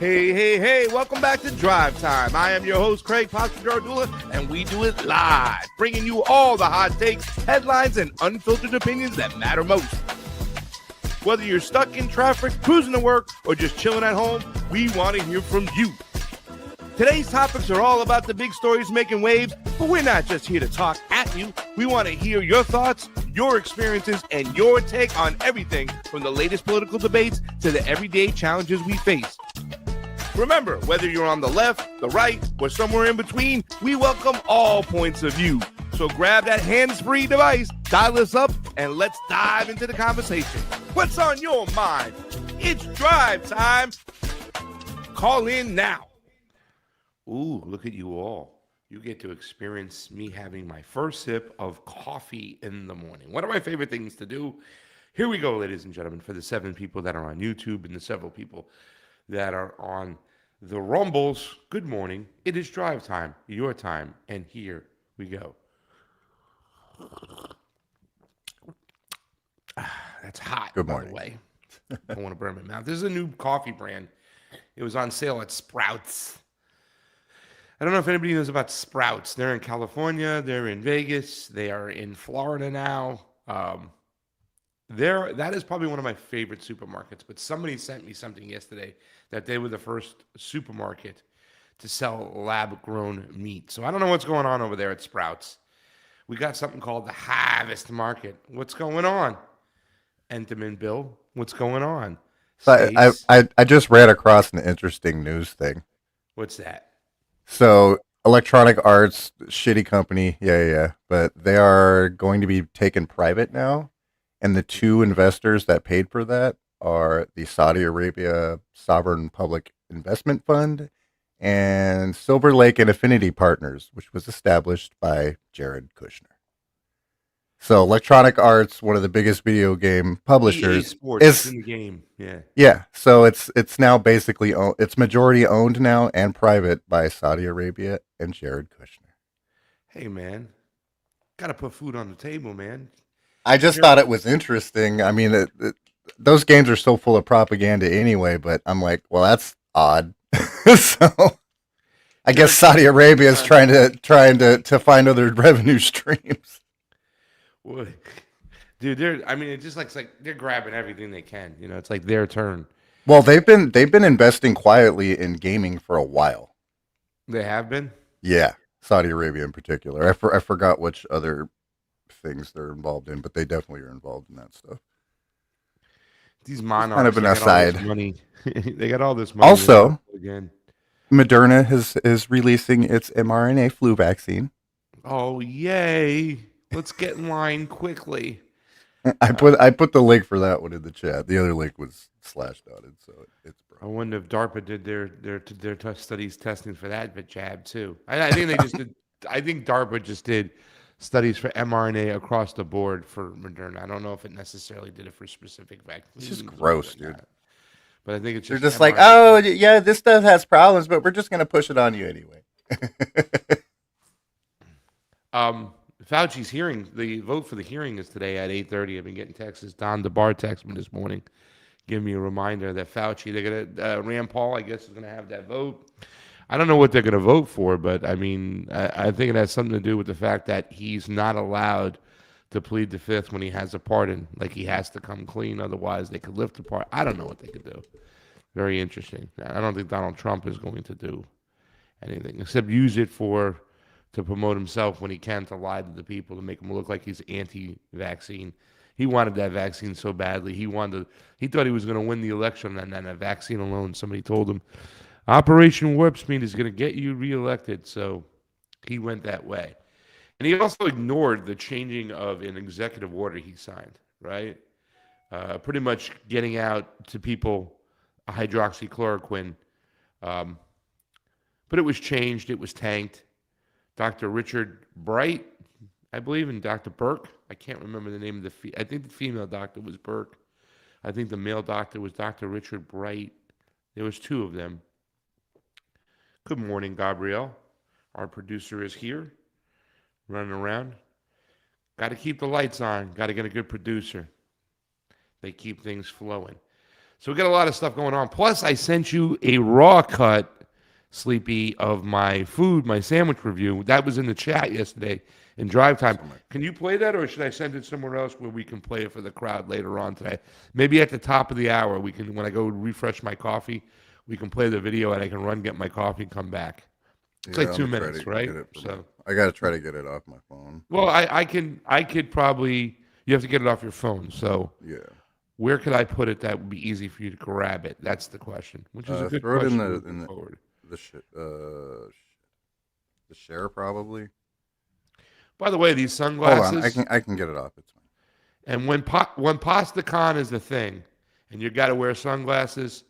Hey, hey, hey, welcome back to Drive Time. I am your host, Craig Pasta Jardula, and we do it live, bringing you all the hot takes, headlines, and unfiltered opinions that matter most. Whether you're stuck in traffic, cruising to work, or just chilling at home, we want to hear from you. Today's topics are all about the big stories making waves, but we're not just here to talk at you. We want to hear your thoughts, your experiences, and your take on everything from the latest political debates to the everyday challenges we face. Remember, whether you're on the left, the right, or somewhere in between, we welcome all points of view. So grab that hands-free device, dial us up, and let's dive into the conversation. What's on your mind? It's Drive Time. Call in now. Ooh, look at you all. You get to experience me having my first sip of coffee in the morning. One of my favorite things to do. Here we go, ladies and gentlemen, for the 7 people that are on YouTube and the several people that are on the Rumbles. Good morning. It is Drive Time, your time, and here we go. That's hot, Good by morning. the way. I don't want to burn my mouth. This is a new coffee brand. It was on sale at Sprouts. I don't know if anybody knows about Sprouts. They're in California. They're in Vegas. They are in Florida now. That is probably one of my favorite supermarkets, but somebody sent me something yesterday that they were the first supermarket to sell lab-grown meat. So I don't know what's going on over there at Sprouts. We got something called the Harvest Market. What's going on? Entenmann Bill, what's going on? So I just ran across an interesting news thing. What's that? So Electronic Arts, shitty company, yeah, but they are going to be taken private now, and the 2 investors that paid for that are the Saudi Arabia Sovereign Public Investment Fund and Silver Lake and Affinity Partners, which was established by Jared Kushner. So Electronic Arts, one of the biggest video game publishers, EA Sports is in the game. Yeah. So it's now basically it's majority owned now and private by Saudi Arabia and Jared Kushner. Hey, man, gotta put food on the table, man. I just thought it was interesting. I mean, those games are so full of propaganda anyway, but I'm like, well, that's odd. So I guess Saudi Arabia is trying to find other revenue streams. What? Dude, it's just like they're grabbing everything they can. You know, it's like their turn. Well, they've been investing quietly in gaming for a while. They have been? Yeah, Saudi Arabia in particular. I forgot which other things they're involved in, but they definitely are involved in that stuff. These monarchs, kind of an aside. Money. They got all this money. Also, again, Moderna is releasing its mRNA flu vaccine. Oh, yay. Let's get in line quickly. I put the link for that one in the chat. The other link was slashdotted, so it's broken. I wonder if DARPA did their studies testing for that jab too. I think they just did. I think DARPA just did studies for mRNA across the board for Moderna. I don't know if it necessarily did it for specific vaccines. It's just gross, dude. But I think it's just they're just like, oh yeah, this stuff has problems, but we're just gonna push it on you anyway. Fauci's hearing, the vote for the hearing is today at 8:30. I've been getting texts. Don DeBar texted me this morning, giving me a reminder that Fauci, they're gonna Rand Paul, I guess, is gonna have that vote. I don't know what they're gonna vote for, but I mean, I think it has something to do with the fact that he's not allowed to plead the fifth when he has a pardon. Like, he has to come clean, otherwise they could lift the pardon. I don't know what they could do. Very interesting. I don't think Donald Trump is going to do anything except use it to promote himself when he can, to lie to the people, to make him look like he's anti-vaccine. He wanted that vaccine so badly. He thought he was going to win the election, and then a vaccine alone, somebody told him, Operation Warp Speed is going to get you reelected. So he went that way. And he also ignored the changing of an executive order he signed, right? Pretty much getting out to people a hydroxychloroquine. But it was changed. It was tanked. Dr. Richard Bright, I believe, and Dr. Burke. I can't remember the name of I think the female doctor was Burke. I think the male doctor was Dr. Richard Bright. There was 2 of them. Good morning, Gabrielle. Our producer is here, running around. Got to keep the lights on. Got to get a good producer. They keep things flowing. So we got a lot of stuff going on. Plus, I sent you a raw cut, Sleepy, of my food, my sandwich review. That was in the chat yesterday in drive time. Can you play that, or should I send it somewhere else where we can play it for the crowd later on today? Maybe at the top of the hour, we can, when I go refresh my coffee, we can play the video and I can run, get my coffee, and come back. It's Yeah, like I'm 2 gonna try minutes, to right? get it. So, I gotta try to get it off my phone. well, I could probably. You have to get it off your phone. So, Yeah. where could I put it that would be easy for you to grab it? That's the question, which is a good Throw it in question the moving forward. the sh- uh the share probably. By the way, these Hold on, sunglasses, I can get it off. It's fine. and when Pasta Con is the thing, and you got to wear sunglasses,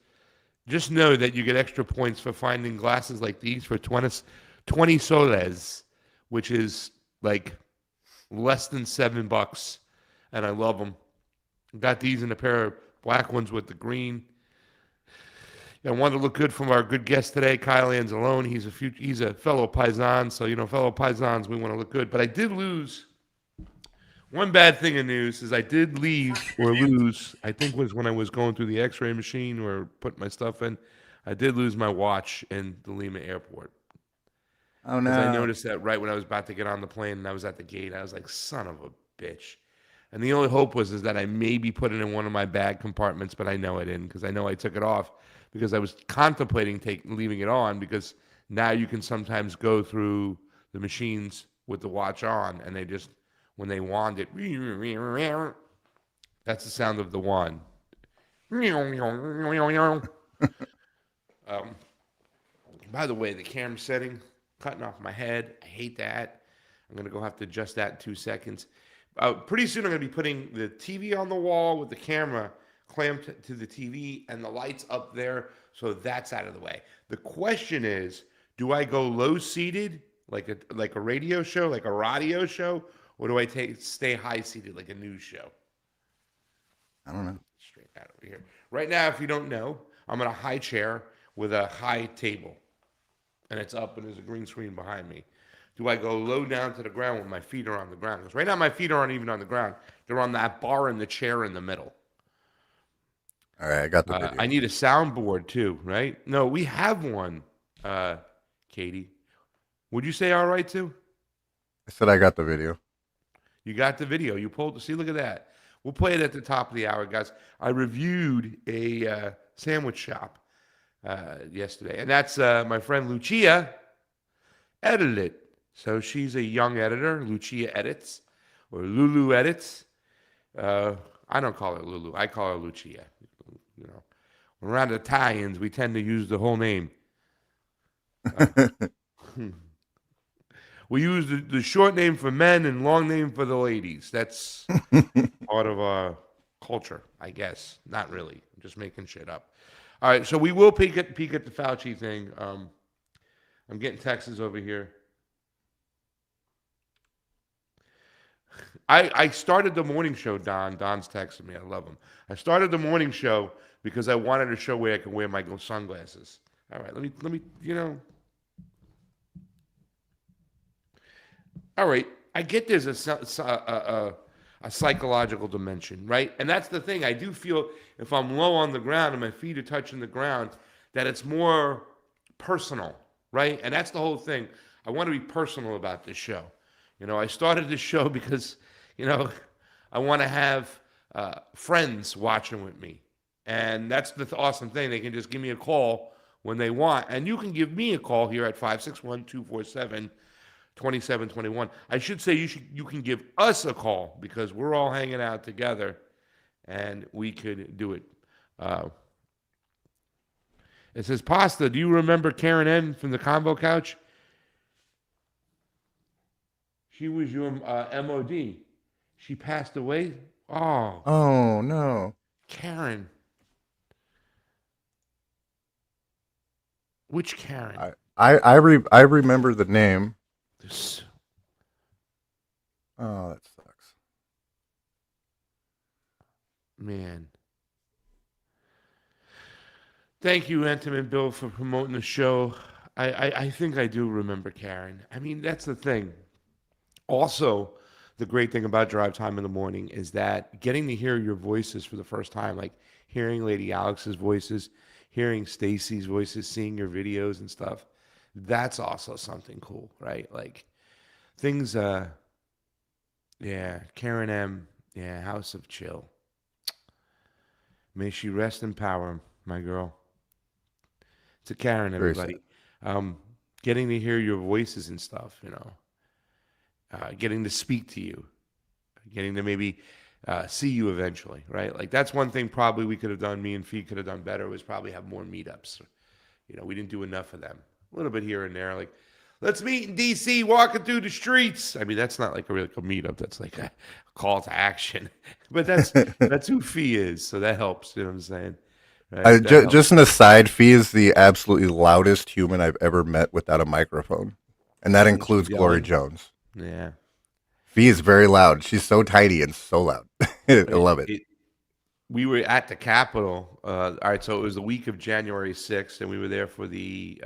just know that you get extra points for finding glasses like these for 20 soles, which is like less than $7, and I love them. Got these in a pair of black ones with the green. I wanted to look good from our good guest today, Kyle Anzalone. He's a fellow Paisan, so fellow Paisans, we want to look good. But I did lose. One bad thing in news is I did leave or lose. I think was when I was going through the X-ray machine or putting my stuff in. I did lose my watch in the Lima airport. Oh Because I no. noticed that right when I was about to get on the plane and I was at the gate, I was like, son of a bitch. And the only hope is that I maybe put it in one of my bag compartments, but I know I didn't because I know I took it off because I was contemplating leaving it on because now you can sometimes go through the machines with the watch on and they just, when they wand it, that's the sound of the wand. By the way, the camera setting, cutting off my head. I hate that. I'm going to go have to adjust that in 2 seconds. Pretty soon I'm going to be putting the TV on the wall with the camera clamped to the TV and the lights up there. So that's out of the way. The question is, do I go low seated like a radio show, like a radio show, or do I stay high seated like a news show? I don't know. Straight out over here. Right now, if you don't know, I'm in a high chair with a high table. And it's up and there's a green screen behind me. Do I go low down to the ground when my feet are on the ground? Because right now my feet aren't even on the ground. They're on that bar in the chair in the middle. All right, I got the video. I need a soundboard too, right? No, we have one, Katie. Would you say all right too? I said I got the video. You got the video. You pulled. See, look at that. We'll play it at the top of the hour, guys. I reviewed a sandwich shop yesterday, and that's my friend Lucia edited it. So she's a young editor. Lucia edits, or Lulu edits. I don't call her Lulu. I call her Lucia. Around Italians, we tend to use the whole name. We use the short name for men and long name for the ladies. That's part of our culture, I guess. Not really. I'm just making shit up. All right, so we will peek at the Fauci thing. I'm getting texts over here. I started the morning show, Don. Don's texting me. I love him. I started the morning show because I wanted to show where I can wear my sunglasses. All right, let me. All right, I get there's a psychological dimension, right? And that's the thing. I do feel if I'm low on the ground and my feet are touching the ground, that it's more personal, right? And that's the whole thing. I want to be personal about this show. I started this show because, I want to have friends watching with me. And that's the awesome thing. They can just give me a call when they want. And you can give me a call here at 561-247-2721. I should say you can give us a call because we're all hanging out together and we could do it. It says, Pasta, do you remember Karen N from the Convo Couch? She was your MOD. She passed away. Oh. Oh no. Karen. Which Karen? I remember the name. This. Oh, that sucks. Man. Thank you, Intimate Bill, for promoting the show. I think I do remember Karen. I mean, that's the thing. Also, the great thing about drive time in the morning is that getting to hear your voices for the first time, like hearing Lady Alex's voices, hearing Stacy's voices, seeing your videos and stuff, that's also something cool, right? Like things, yeah, Karen M, yeah, House of Chill. May she rest in power, my girl. To Karen, Very sad. everybody. Um, Getting to hear your voices and stuff, getting to speak to you, getting to maybe see you eventually, right? Like that's one thing probably we could have done. Me and Fee could have done better was probably have more meetups. We didn't do enough of them. A little bit here and there, like let's meet in DC, walking through the streets. I mean, that's not like a real meetup. That's like a call to action. But that's who Fee is, so that helps. You know what I'm saying? Right? That helps. Just an aside, Fee is the absolutely loudest human I've ever met without a microphone, and that When she's includes Glory yelling, Jones. yeah. Fee is very loud. She's so tiny and so loud. I love it. We were at the Capitol. All right, so it was the week of January 6th, and we were there for the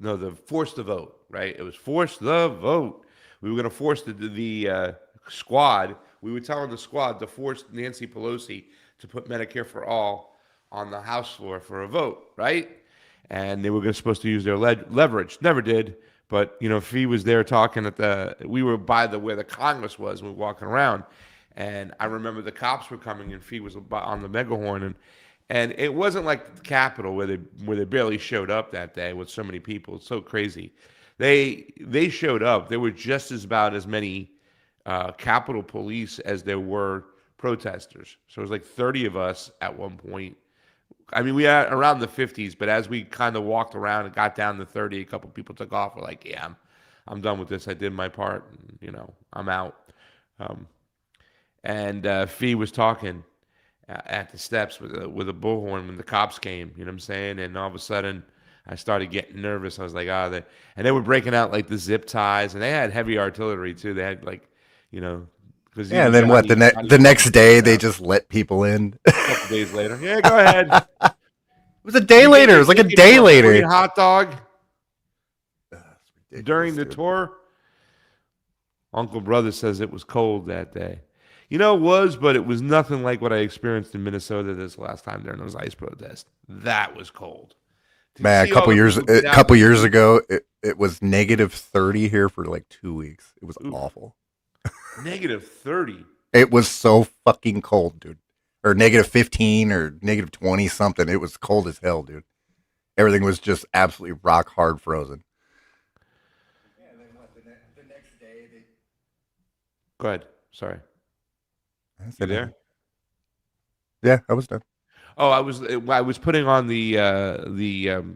the force the vote, right? It was force the vote. We were going to force the squad. We were telling the squad to force Nancy Pelosi to put Medicare for all on the House floor for a vote, right? And they were supposed to use their leverage. Never did. But Fee was there talking we were by where the Congress was, and we were walking around, and I remember the cops were coming, and Fee was on the megahorn, and it wasn't like the Capitol where they barely showed up that day with so many people. It's so crazy. They showed up. There were just about as many Capitol police as there were protesters. So it was like 30 of us at one point. I mean, we had around the 50s, but as we kind of walked around and got down to 30, a couple people took off. We're like, yeah, I'm done with this. I did my part. And, I'm out. And Fee was talking at the steps with a bullhorn when the cops came. You know what I'm saying? And all of a sudden, I started getting nervous. I was like, and they were breaking out like the zip ties, and they had heavy artillery too. They had like, because Yeah, and then what? The next day they just let people in. A couple days later, yeah, go ahead. It was a day later. It was like a day later. Hot dog Ridiculous, during the dude. tour. Uncle Brother says it was cold that day. It was, but it was nothing like what I experienced in Minnesota this last time during those ice protests. That was cold. Man, a couple years ago, it was -30 here for like 2 weeks. It was awful. -30. It was so fucking cold, dude. Or -15 or -20 something. It was cold as hell, dude. Everything was just absolutely rock hard frozen. Yeah, and then what? The next day they. Go ahead. Sorry. You there? Yeah, I was done. Oh, I was putting on the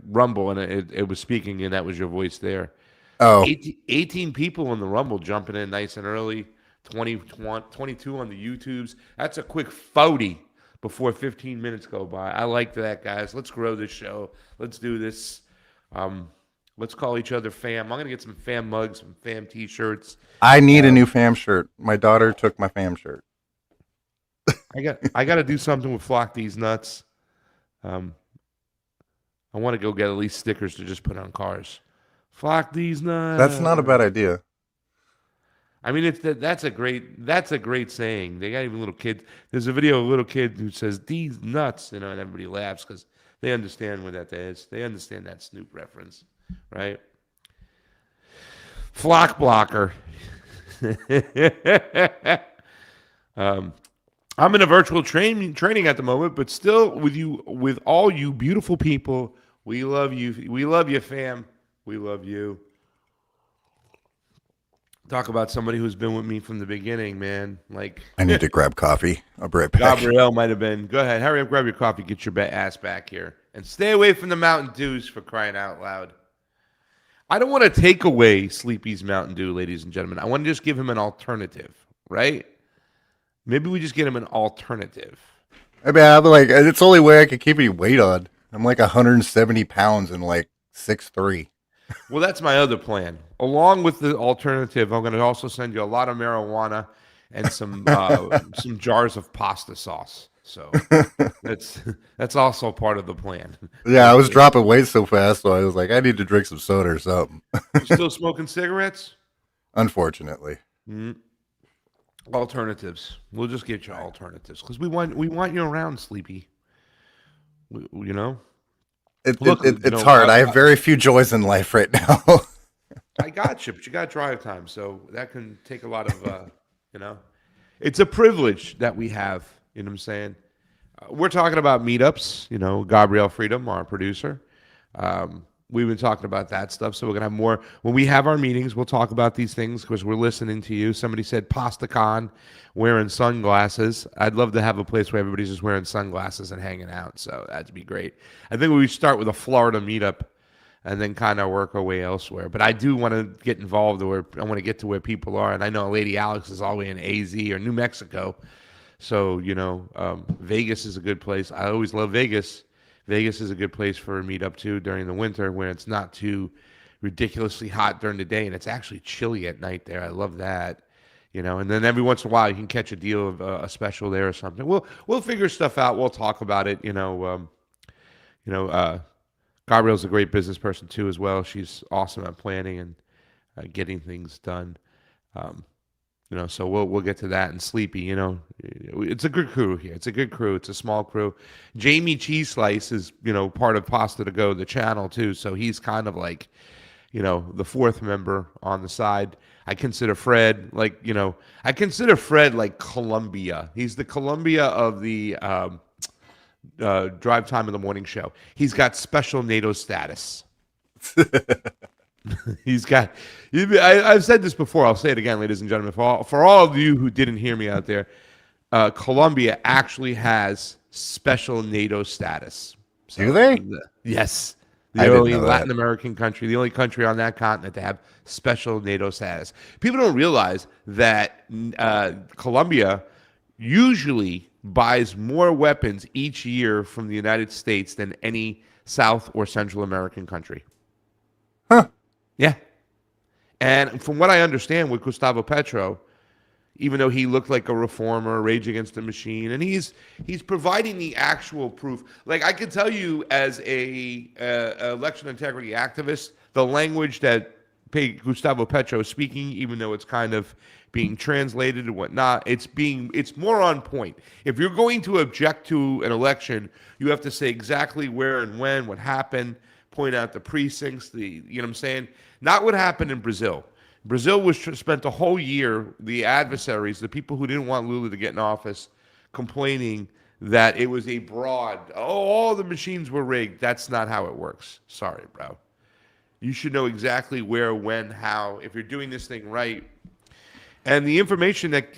Rumble, and it was speaking, and that was your voice there. Oh, 18 people in the Rumble jumping in nice and early. 22 on the YouTubes. That's a quick 40 before 15 minutes go by. I like that, guys. Let's grow this show. Let's do this. Let's call each other fam. I'm gonna get some fam mugs, some fam T-shirts. I need a new fam shirt. My daughter took my fam shirt. I got to do something with Flock These Nuts. I want to go get at least stickers to just put on cars. Flock These Nuts. That's not a bad idea. I mean, that's a great saying. They got even little kids. There's a video of a little kid who says "these nuts," and everybody laughs because they understand what that is. They understand that Snoop reference, right? Flock blocker. I'm in a virtual training at the moment, but still with all you beautiful people. We love you. We love you, fam. We love you. Talk about somebody who's been with me from the beginning, man. Like I need to grab coffee. I'll be right back. Gabrielle might have been. Go ahead, hurry up, grab your coffee, get your ass back here, and stay away from the Mountain Dews, for crying out loud. I don't want to take away Sleepy's Mountain Dew, ladies and gentlemen. I want to just give him an alternative, right? Maybe we just get him an alternative. I mean, I'm like, it's the only way I can keep any weight on. I'm like 170 pounds and like 6'3". Well, that's my other plan. Along with the alternative, I'm going to also send you a lot of marijuana and some jars of pasta sauce. So that's also part of the plan. Yeah, I was dropping weight so fast, so I was like, I need to drink some soda or something. You still smoking cigarettes? Unfortunately. Mm, alternatives. We'll just get you alternatives because we want you around, Sleepy. You know. Look, It's hard. I have very few joys in life right now. I got you, but you got drive time, so that can take a lot of, you know. It's a privilege that we have. You know what I'm saying? We're talking about meetups. You know, Gabrielle Freedom, our producer. We've been talking about that stuff, so we're gonna have more when we have our meetings. We'll talk about these things because we're listening to you. Somebody said PastaCon, wearing sunglasses. I'd love to have a place where everybody's just wearing sunglasses and hanging out. So that'd be great. I think we start with a Florida meetup and then kind of work our way elsewhere. But I do want to get involved where I want to get to where people are. And I know Lady Alex is all the way in AZ or New Mexico. So, Vegas is a good place. I always love Vegas. Vegas is a good place for a meetup too during the winter where it's not too ridiculously hot during the day and it's actually chilly at night there. I love that. And then every once in a while you can catch a deal of a special there or something. We'll figure stuff out. We'll talk about it. Gabrielle's a great business person too, as well. She's awesome at planning and getting things done. So we'll get to that. And Sleepy, it's a good crew here. It's a good crew. It's a small crew. Jamie Cheese Slice is part of Pasta to Go, the channel too. So he's kind of like the fourth member on the side. I consider Fred like Columbia. He's the Columbia of the drive time in the morning show. He's got special NATO status. I've said this before. I'll say it again, ladies and gentlemen. For all of you who didn't hear me out there, Colombia actually has special NATO status. So, do they? Yes. The only Latin American country, the only country on that continent to have special NATO status. People don't realize that Colombia usually buys more weapons each year from the United States than any South or Central American country. Huh. Yeah. And from what I understand with Gustavo Petro, even though he looked like a reformer, Rage Against the Machine, and he's providing the actual proof. Like I can tell you as a election integrity activist, the language that Gustavo Petro is speaking, even though it's kind of being translated and whatnot, it's more on point. If you're going to object to an election, you have to say exactly where and when, what happened, point out the precincts, you know what I'm saying? Not what happened in Brazil. Brazil spent a whole year, the adversaries, the people who didn't want Lula to get in office, complaining that it was a all the machines were rigged. That's not how it works. Sorry, bro. You should know exactly where, when, how, if you're doing this thing right. And the information that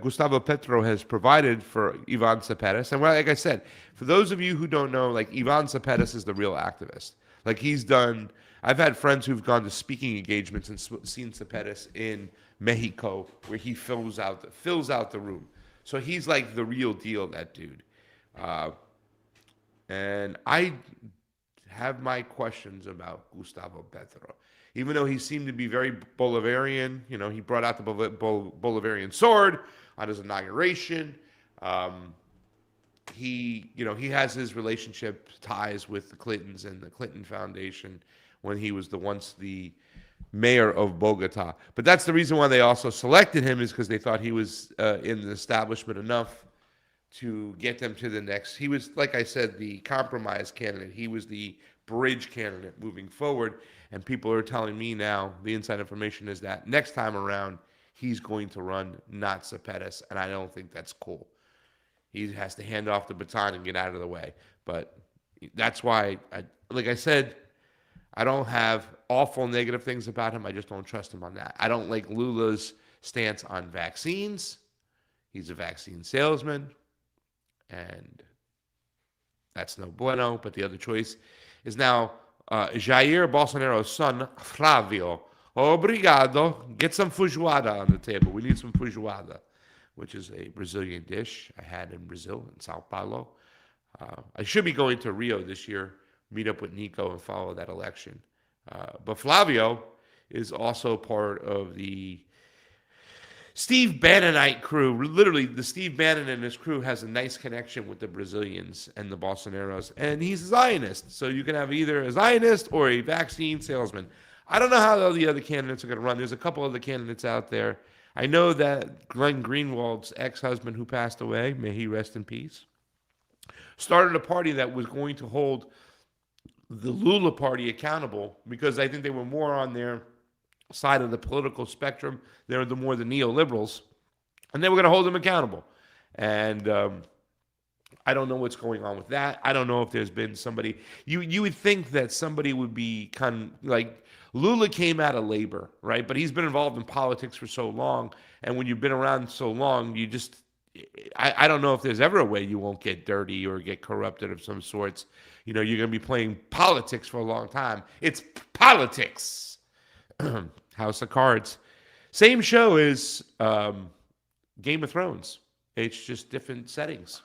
Gustavo Petro has provided for Ivan Cepeda, and like I said, for those of you who don't know, like Ivan Cepeda is the real activist. Like I've had friends who've gone to speaking engagements and seen Cepeda in Mexico, where he fills out the room. So he's like the real deal, that dude. And I have my questions about Gustavo Petro. Even though he seemed to be very Bolivarian, he brought out the Bolivarian sword on his inauguration. He has his relationship ties with the Clintons and the Clinton Foundation when he was once the mayor of Bogota. But that's the reason why they also selected him, is because they thought he was in the establishment enough to get them to the next. He was, like I said, the compromise candidate. He was the bridge candidate moving forward. And people are telling me now, the inside information is that next time around, he's going to run, not Cepeda. And I don't think that's cool. He has to hand off the baton and get out of the way. But that's why, like I said, I don't have awful negative things about him. I just don't trust him on that. I don't like Lula's stance on vaccines. He's a vaccine salesman. And that's no bueno. But the other choice is now Jair Bolsonaro's son, Flavio. Obrigado. Get some feijoada on the table. We need some feijoada, which is a Brazilian dish I had in Brazil, in Sao Paulo. I should be going to Rio this year, meet up with Nico and follow that election. But Flavio is also part of the Steve Bannonite crew. Literally, the Steve Bannon and his crew has a nice connection with the Brazilians and the Bolsonaros. And he's a Zionist. So you can have either a Zionist or a vaccine salesman. I don't know how the other candidates are going to run. There's a couple other candidates out there. I know that Glenn Greenwald's ex-husband, who passed away, may he rest in peace, started a party that was going to hold the Lula party accountable because I think they were more on their side of the political spectrum. They're the more the neoliberals, and they were going to hold them accountable. And I don't know what's going on with that. I don't know if there's been somebody. You would think that somebody would be kind of like Lula came out of labor, right? But he's been involved in politics for so long, and when you've been around so long, you just I don't know if there's ever a way you won't get dirty or get corrupted of some sorts. You know, you're going to be playing politics for a long time. It's politics. House of Cards. Same show as Game of Thrones. It's just different settings.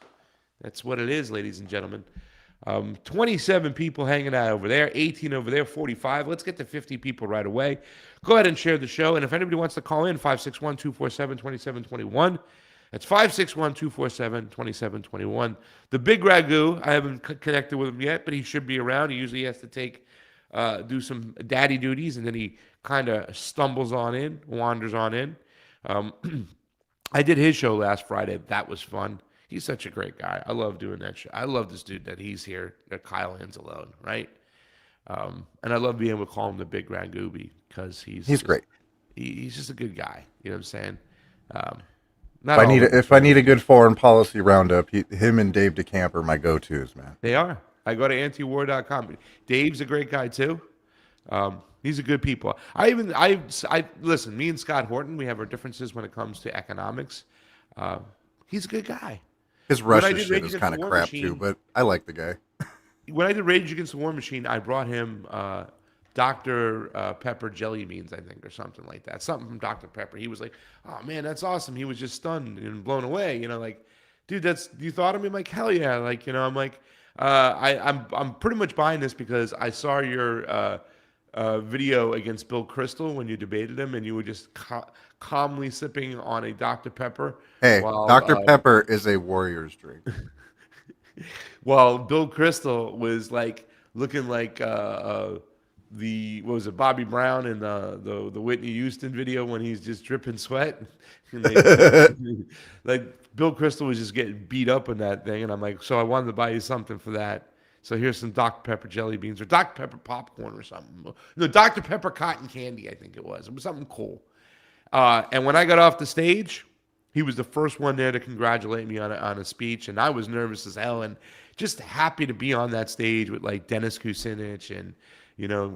That's what it is, ladies and gentlemen. 27 people hanging out over there, 18 over there, 45. Let's get to 50 people right away. Go ahead and share the show. And if anybody wants to call in, 561-247-2721. That's 561-247-2721. The Big Ragu, I haven't connected with him yet, but he should be around. He usually has to do some daddy duties, and then he kind of wanders on in. I did his show last Friday. That was fun. He's such a great guy. I love doing that show. I love this dude that he's here, that Kyle Anzalone, right? And I love being able to call him the Big Ragu because he's great. He's just a good guy. You know what I'm saying? If I need a good foreign policy roundup, him and Dave DeCamp are my go-tos, man. They are. I go to antiwar.com. Dave's a great guy too. These are good people. I listen. Me and Scott Horton, we have our differences when it comes to economics. He's a good guy. His Russia shit is kind of crap too, but I like the guy. When I did Rage Against the War Machine, I brought him Dr. Pepper jelly beans, I think, or something like that. Something from Dr. Pepper. He was like, "Oh man, that's awesome." He was just stunned and blown away. You know, like, dude, you thought of me? I'm like, hell yeah. Like, you know, I'm like, I'm pretty much buying this because I saw your video against Bill Kristol when you debated him, and you were just calmly sipping on a Dr. Pepper. Hey, Dr. Pepper is a warrior's drink. While Bill Kristol was like looking like Bobby Brown in the Whitney Houston video when he's just dripping sweat. Like Bill Kristol was just getting beat up in that thing, and I'm like, so I wanted to buy you something for that. So here's some Dr. Pepper jelly beans or Dr. Pepper popcorn or something. No, Dr. Pepper cotton candy, I think it was. It was something cool. And when I got off the stage, he was the first one there to congratulate me on a speech, and I was nervous as hell and just happy to be on that stage with like Dennis Kucinich and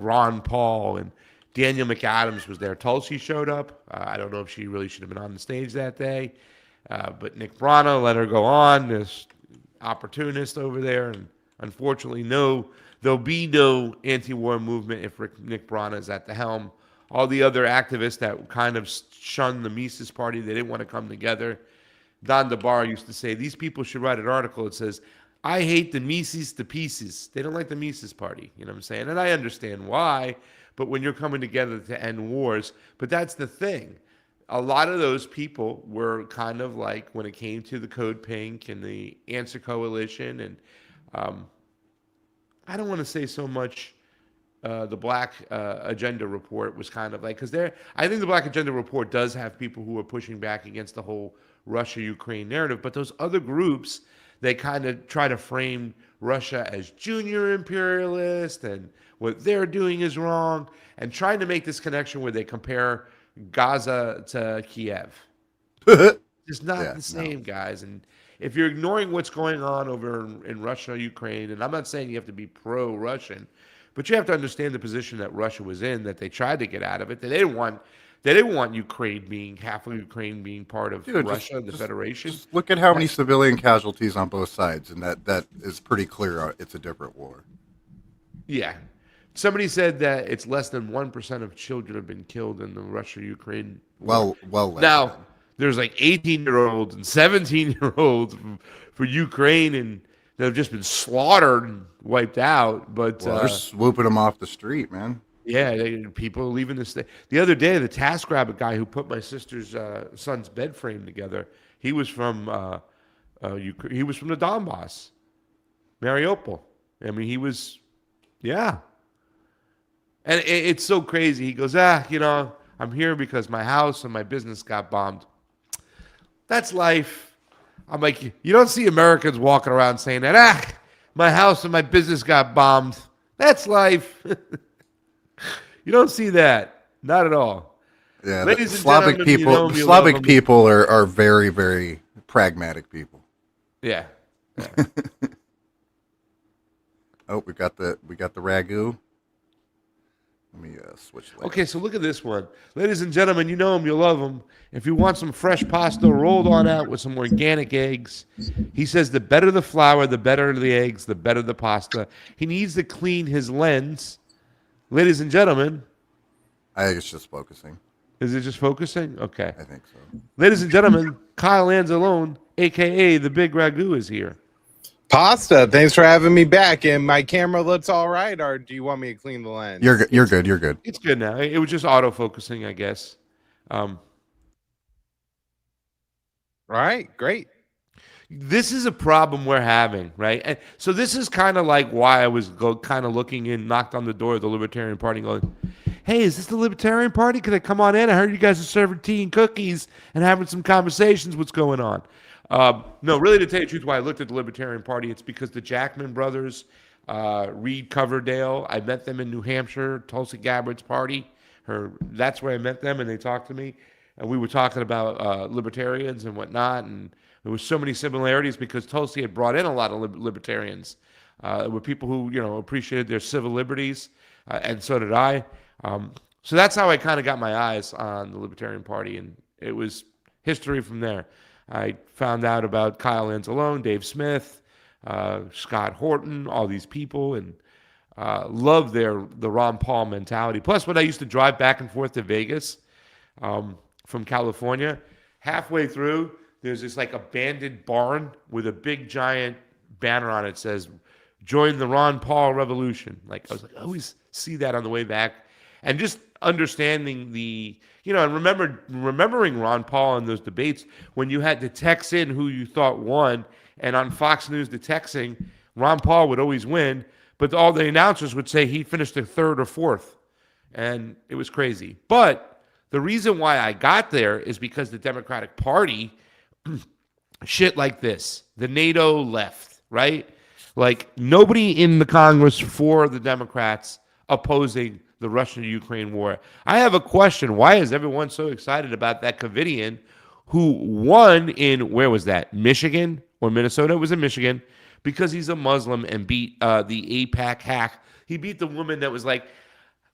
Ron Paul and Daniel McAdams was there. Tulsi showed up. I don't know if she really should have been on the stage that day, but Nick Brana let her go on. This opportunist over there, and unfortunately, there'll be no anti-war movement if Nick Brana is at the helm. All the other activists that kind of shunned the Mises Party, they didn't want to come together. Don DeBar used to say, these people should write an article that says, I hate the Mises to pieces. They don't like the Mises Party. You know what I'm saying? And I understand why, but when you're coming together to end wars, but that's the thing. A lot of those people were kind of like, when it came to the Code Pink and the Answer Coalition, and I don't want to say so much the Black Agenda Report was kind of like, because I think the Black Agenda Report does have people who are pushing back against the whole Russia-Ukraine narrative, but those other groups, they kind of try to frame Russia as junior imperialist and what they're doing is wrong, and trying to make this connection where they compare Gaza to Kiev. It's not the same, guys. And if you're ignoring what's going on over in Russia, Ukraine, and I'm not saying you have to be pro-Russian, but you have to understand the position that Russia was in, that they tried to get out of it. That they didn't want Ukraine half of Ukraine being part of Russia, the Federation. Just look at how many civilian casualties on both sides, and that is pretty clear. It's a different war. Yeah. Somebody said that it's less than 1% of children have been killed in the Russia-Ukraine war. Well. Now, there's like 18-year-olds and 17-year-olds for Ukraine, and they've just been slaughtered and wiped out. But they're swooping them off the street, man. Yeah, people are leaving the state. The other day, the TaskRabbit guy who put my sister's son's bed frame together, he was from he was from the Donbass, Mariupol. I mean, he was, yeah. And it's so crazy. He goes, I'm here because my house and my business got bombed. That's life. I'm like, you don't see Americans walking around saying that, my house and my business got bombed. That's life. You don't see that. Not at all. Yeah, the Ladies and Slavic gentlemen, you people. know The them, you love Slavic them. people are very, very pragmatic people. Yeah. Oh, we got the ragu. Let me switch layers. Okay, so look at this one. Ladies and gentlemen, you know him, you love him. If you want some fresh pasta rolled on out with some organic eggs, he says the better the flour, the better the eggs, the better the pasta. He needs to clean his lens. Ladies and gentlemen, I think it's just focusing. is it just focusing? Okay. I think so. Ladies and gentlemen, Kyle Anzalone, a.k.a. the Big Ragu, is here. Pasta, thanks for having me back. And my camera looks all right, or do you want me to clean the lens? You're good. You're good. You're good. It's good now. It was just auto-focusing, I guess. All right, great. This is a problem we're having, right? And so this is kind of like why I was kind of looking in, knocked on the door of the Libertarian Party going, hey, is this the Libertarian Party? Could I come on in? I heard you guys are serving tea and cookies and having some conversations. What's going on? No, really, to tell you the truth, why I looked at the Libertarian Party, it's because the Jackman brothers, Reed Coverdale, I met them in New Hampshire, Tulsi Gabbard's party. That's where I met them, and they talked to me. And we were talking about libertarians and whatnot, and there were so many similarities because Tulsi had brought in a lot of libertarians. There were people who, appreciated their civil liberties, and so did I. So that's how I kind of got my eyes on the Libertarian Party, and it was history from there. I found out about Kyle Anzalone, Dave Smith, Scott Horton, all these people, and love the Ron Paul mentality. Plus, when I used to drive back and forth to Vegas from California, halfway through, there's this like abandoned barn with a big giant banner on it that says, "Join the Ron Paul Revolution." Like I always see that on the way back, and just understanding and remembering Ron Paul in those debates when you had to text in who you thought won, and on Fox News the texting, Ron Paul would always win, but all the announcers would say he finished third or fourth, and it was crazy. But the reason why I got there is because the Democratic Party, shit like this, the NATO left, right? Like nobody in the Congress for the Democrats opposing the Russia-Ukraine war. I have a question. Why is everyone so excited about that Covidian who won in, where was that? Michigan or Minnesota? It was in Michigan, because he's a Muslim and beat the AIPAC hack. He beat the woman that was like,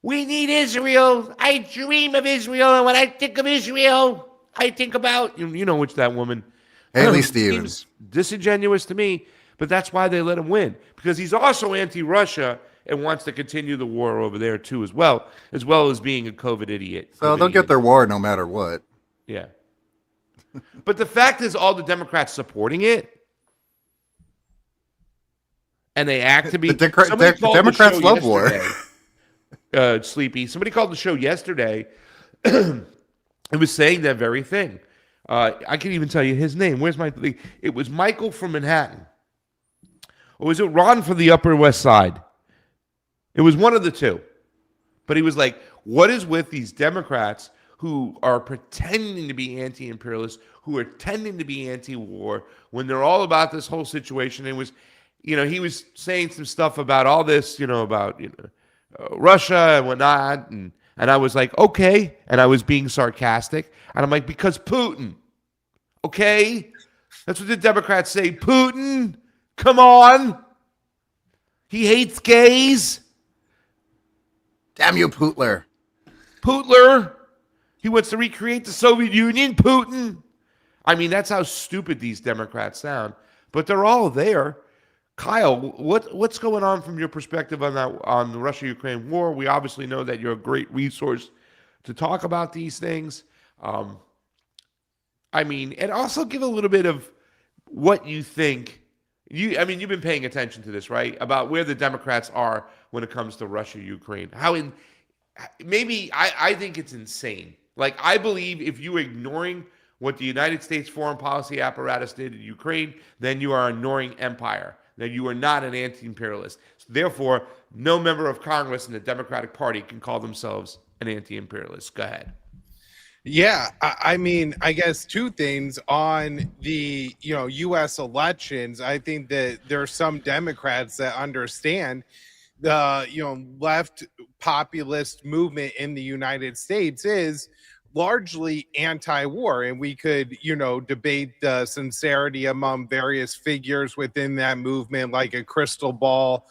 we need Israel. I dream of Israel. And when I think of Israel, I think about, which that woman. Haley Stevens. Seems disingenuous to me, but that's why they let him win. Because he's also anti-Russia and wants to continue the war over there too, as well as being a COVID idiot. So they'll get their war no matter what. Yeah. But the fact is, all the Democrats supporting it, and they act to be. The Democrats love war. Sleepy. Somebody called the show yesterday. It was saying that very thing. I can even tell you his name. Where's my thing? It was Michael from Manhattan. Or was it Ron from the Upper West Side? It was one of the two. But he was like, what is with these Democrats who are pretending to be anti-imperialists, who are tending to be anti-war, when they're all about this whole situation? It was, he was saying some stuff about all this, about Russia and whatnot, and I was like, okay, and I was being sarcastic, and I'm like, because Putin, okay, that's what the Democrats say. Putin, come on, he hates gays. Damn you, Putler. He wants to recreate the Soviet Union, Putin. I mean, that's how stupid these Democrats sound, but they're all there. Kyle, what's going on from your perspective on the Russia-Ukraine war? We obviously know that you're a great resource to talk about these things. And also give a little bit of what you think. You've been paying attention to this, right? About where the Democrats are when it comes to Russia-Ukraine. I think it's insane. Like, I believe if you're ignoring what the United States foreign policy apparatus did in Ukraine, then you are ignoring empire. That you are not an anti-imperialist. So therefore, no member of Congress in the Democratic Party can call themselves an anti-imperialist. Go ahead. Yeah, I mean, I guess two things on the U.S. elections. I think that there are some Democrats that understand the left populist movement in the United States is largely anti-war, and we could debate the sincerity among various figures within that movement, like a crystal ball,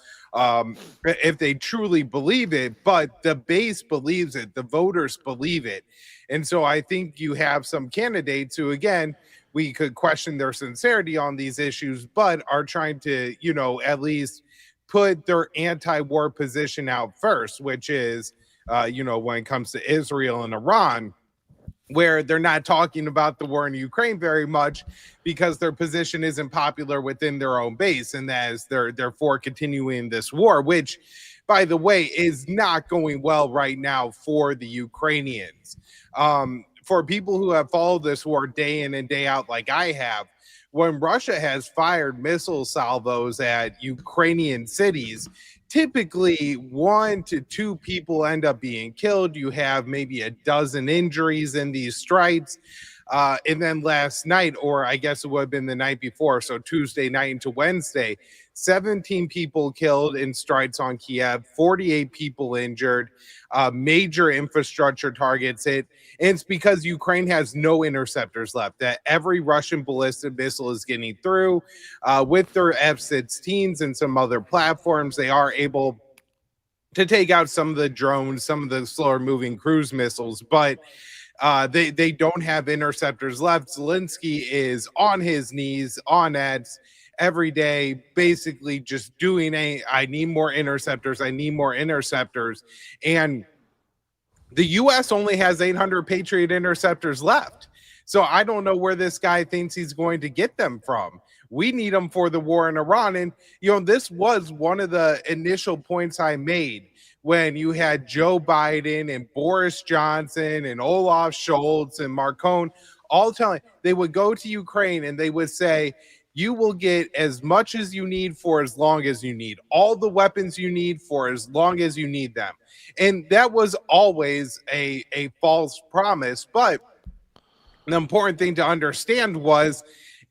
if they truly believe it. But the base believes it, the voters believe it, and so I think you have some candidates who, again, we could question their sincerity on these issues, but are trying to at least put their anti-war position out first, which is when it comes to Israel and Iran, where they're not talking about the war in Ukraine very much because their position isn't popular within their own base, and as they're therefore continuing this war, which, by the way, is not going well right now for the Ukrainians. For people who have followed this war day in and day out, like I have, when Russia has fired missile salvos at Ukrainian cities, typically 1 to 2 people end up being killed. You have maybe a dozen injuries in these strikes. And then last night, or I guess it would have been the night before, so Tuesday night into Wednesday, 17 people killed in strikes on Kiev, 48 people injured, major infrastructure targets hit. And it's because Ukraine has no interceptors left, that every Russian ballistic missile is getting through. With their F-16s and some other platforms, they are able to take out some of the drones, some of the slower moving cruise missiles, but they don't have interceptors left. Zelensky is on his knees, on ads every day, basically just doing I need more interceptors. I need more interceptors. And the U.S. only has 800 Patriot interceptors left. So I don't know where this guy thinks he's going to get them from. We need them for the war in Iran. And, this was one of the initial points I made when you had Joe Biden and Boris Johnson and Olaf Scholz and Marcone all telling, they would go to Ukraine and they would say, you will get as much as you need for as long as you need, all the weapons you need for as long as you need them. And that was always a false promise. But the important thing to understand was,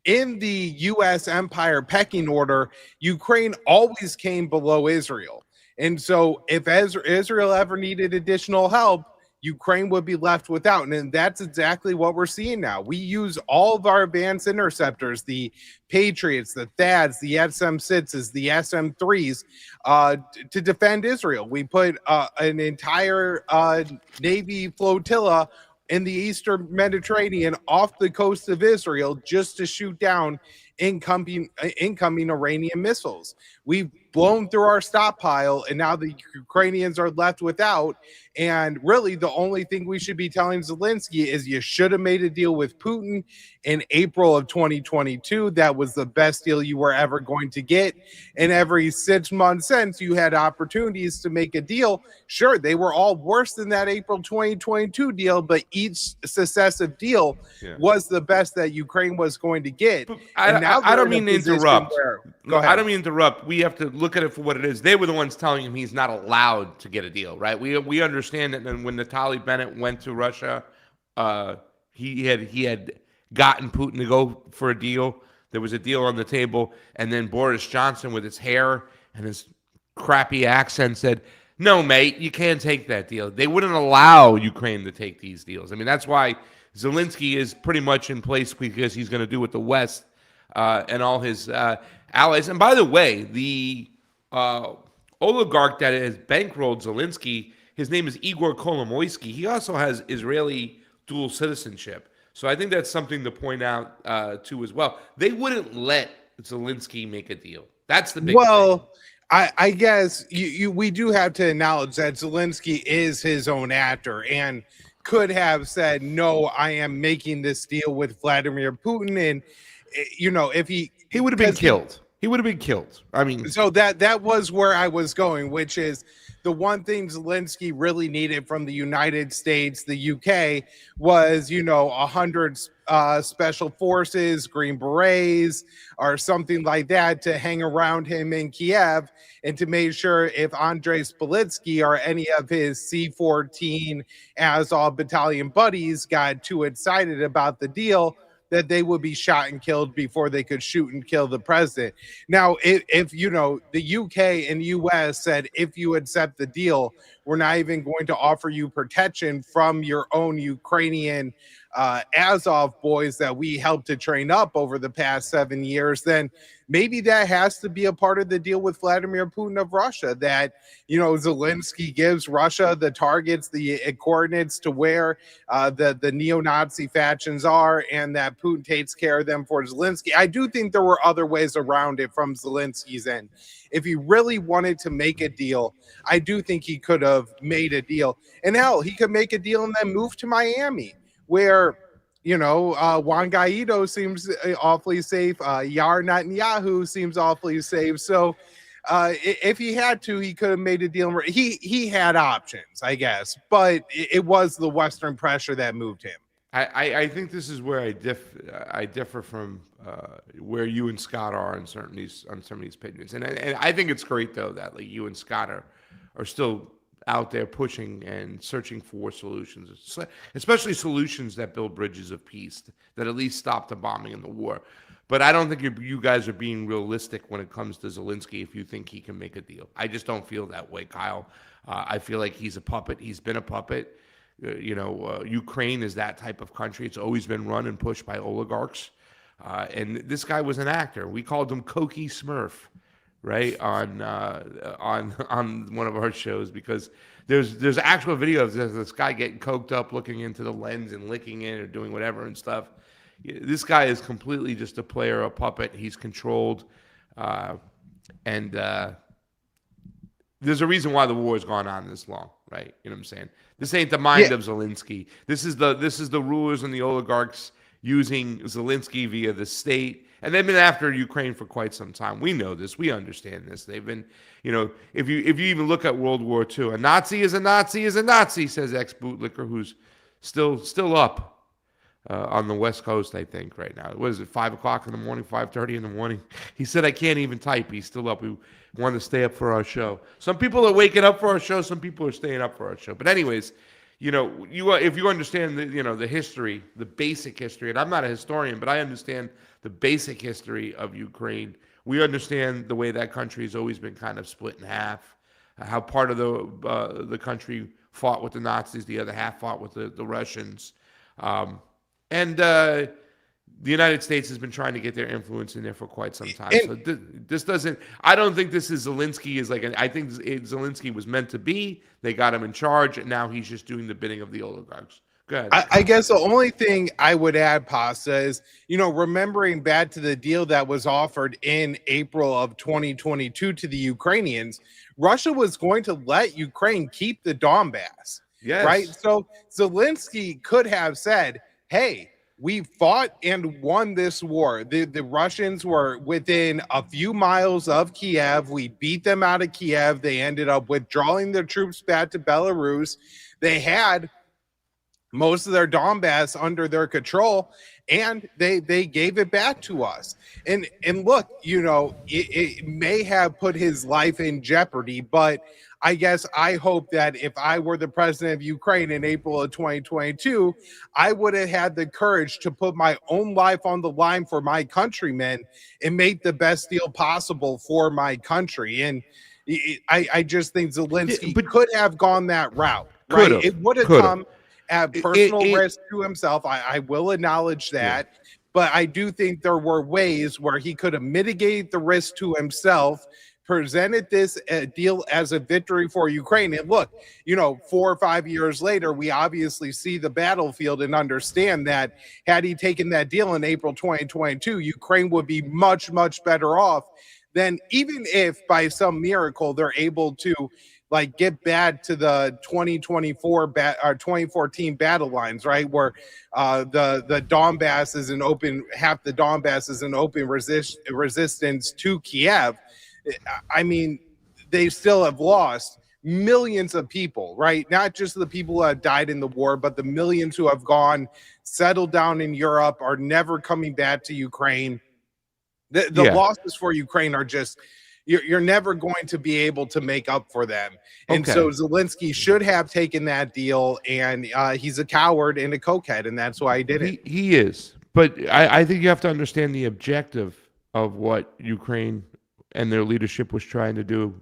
in the U.S. empire pecking order, Ukraine always came below Israel. And so if Israel ever needed additional help, Ukraine would be left without. And that's exactly what we're seeing now. We use all of our advanced interceptors, the Patriots, the THAADs, the SM-6s, the SM-3s, to defend Israel. We put an entire Navy flotilla in the Eastern Mediterranean off the coast of Israel just to shoot down incoming Iranian missiles. We've blown through our stockpile, and now the Ukrainians are left without. And really, the only thing we should be telling Zelensky is you should have made a deal with Putin in April of 2022. That was the best deal you were ever going to get. And every 6 months since, you had opportunities to make a deal. Sure, they were all worse than that April 2022 deal, but each successive deal was the best that Ukraine was going to get. I don't mean to interrupt. Go ahead. I don't mean to interrupt. We have to look at it for what it is. They were the ones telling him he's not allowed to get a deal, right? We understand that when Natalie Bennett went to Russia, he had gotten Putin to go for a deal. There was a deal on the table, and then Boris Johnson, with his hair and his crappy accent, said, "No, mate, you can't take that deal." They wouldn't allow Ukraine to take these deals. I mean, that's why Zelensky is pretty much in place, because he's going to do with the West and all his allies. And by the way, the oligarch that has bankrolled Zelensky, his name is Igor Kolomoisky. He also has Israeli dual citizenship. So I think that's something to point out too as well. They wouldn't let Zelensky make a deal. That's the big thing. I guess we do have to acknowledge that Zelensky is his own actor and could have said, no, I am making this deal with Vladimir Putin. And, if he would have been killed. He would have been killed. I mean, so that was where I was going, which is the one thing Zelensky really needed from the United States, the UK, was 100 special forces, Green Berets, or something like that to hang around him in Kiev, and to make sure if Andrei Spalitsky or any of his C-14 Azov battalion buddies got too excited about the deal, that they would be shot and killed before they could shoot and kill the president. Now, if the UK and US said, if you accept the deal, we're not even going to offer you protection from your own Ukrainian Azov boys that we helped to train up over the past 7 years, then maybe that has to be a part of the deal with Vladimir Putin of Russia, that Zelensky gives Russia the targets, the coordinates to where the neo-Nazi factions are, and that Putin takes care of them for Zelensky. I do think there were other ways around it from Zelensky's end. If he really wanted to make a deal, I do think he could have made a deal. And hell, he could make a deal and then move to Miami, where Juan Guaido seems awfully safe. Yair Netanyahu seems awfully safe. So if he had to, he could have made a deal. He had options, I guess, but it was the Western pressure that moved him. I think this is where I differ from where you and Scott are on some of these opinions, and I think it's great though that like you and Scott are still out there pushing and searching for solutions, especially solutions that build bridges of peace that at least stop the bombing and the war. But I don't think you guys are being realistic when it comes to Zelensky if you think he can make a deal. I just don't feel that way, Kyle. I feel like he's a puppet. He's been a puppet. Ukraine is that type of country. It's always been run and pushed by oligarchs. And this guy was an actor. We called him Cokie Smurf, right, on one of our shows, because there's actual video of this guy getting coked up, looking into the lens and licking it or doing whatever and stuff. This guy is completely just a player, a puppet. He's controlled, and there's a reason why the war has gone on this long, right? You know what I'm saying? This ain't the mind of Zelensky. This is the rulers and the oligarchs using Zelensky via the state. And they've been after Ukraine for quite some time. We know this. We understand this. They've been, if you even look at World War II, a Nazi is a Nazi is a Nazi, says ex-bootlicker who's still up on the West Coast, I think, right now. What is it, 5 o'clock in the morning, 5:30 in the morning? He said, I can't even type. He's still up. We wanted to stay up for our show. Some people are waking up for our show. Some people are staying up for our show. But anyways, if you understand the history, the basic history, and I'm not a historian, but I understand the basic history of Ukraine. We understand the way that country has always been kind of split in half, how part of the country fought with the Nazis, the other half fought with the Russians. And the United States has been trying to get their influence in there for quite some time. So this doesn't, I don't think this is Zelensky is like, I think Zelensky was meant to be. They got him in charge, and now he's just doing the bidding of the oligarchs. Go ahead. I guess the only thing I would add, Pasta, is, remembering back to the deal that was offered in April of 2022 to the Ukrainians, Russia was going to let Ukraine keep the Donbass. Yes. Right? So Zelensky could have said, hey, we fought and won this war. The Russians were within a few miles of Kiev. We beat them out of Kiev. They ended up withdrawing their troops back to Belarus. They had most of their Donbass under their control, and they gave it back to us. And look, it may have put his life in jeopardy, but I guess I hope that if I were the president of Ukraine in April of 2022, I would have had the courage to put my own life on the line for my countrymen and make the best deal possible for my country. And I just think Zelensky could have gone that route. Right? It would have come at personal risk to himself. I will acknowledge that. Yeah. But I do think there were ways where he could have mitigated the risk to himself, presented this deal as a victory for Ukraine. And look, 4 or 5 years later, we obviously see the battlefield and understand that had he taken that deal in April 2022, Ukraine would be much, much better off than, even if by some miracle they're able to get back to the 2024 or 2014 battle lines, right? Where the Donbass is an open, half the Donbass is an open resistance to Kiev. I mean, they still have lost, millions of people, right? Not just the people who have died in the war, but the millions who have gone, settled down in Europe, are never coming back to Ukraine. The Yeah. losses for Ukraine are just, you're never going to be able to make up for them. And Okay. so Zelensky should have taken that deal, and he's a coward and a cokehead, and that's why he did it. He is, but I think you have to understand the objective of what Ukraine and their leadership was trying to do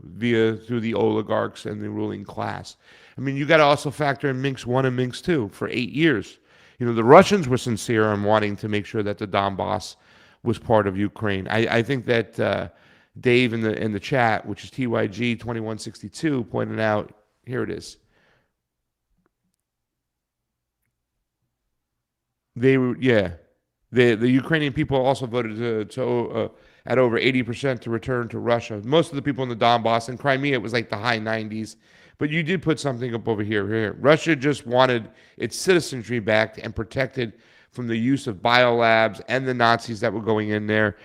through the oligarchs and the ruling class. I mean, you got to also factor in Minsk 1 and Minsk 2 for 8 years. You know, the Russians were sincere in wanting to make sure that the Donbass was part of Ukraine. I think that Dave in the chat, which is TYG 2162, pointed out. Here it is. The Ukrainian people also voted at over 80% to return to Russia. Most of the people in the Donbass and Crimea, it was like the high 90s. But you did put something up over here. Russia just wanted its citizenry back and protected from the use of biolabs and the Nazis that were going in there.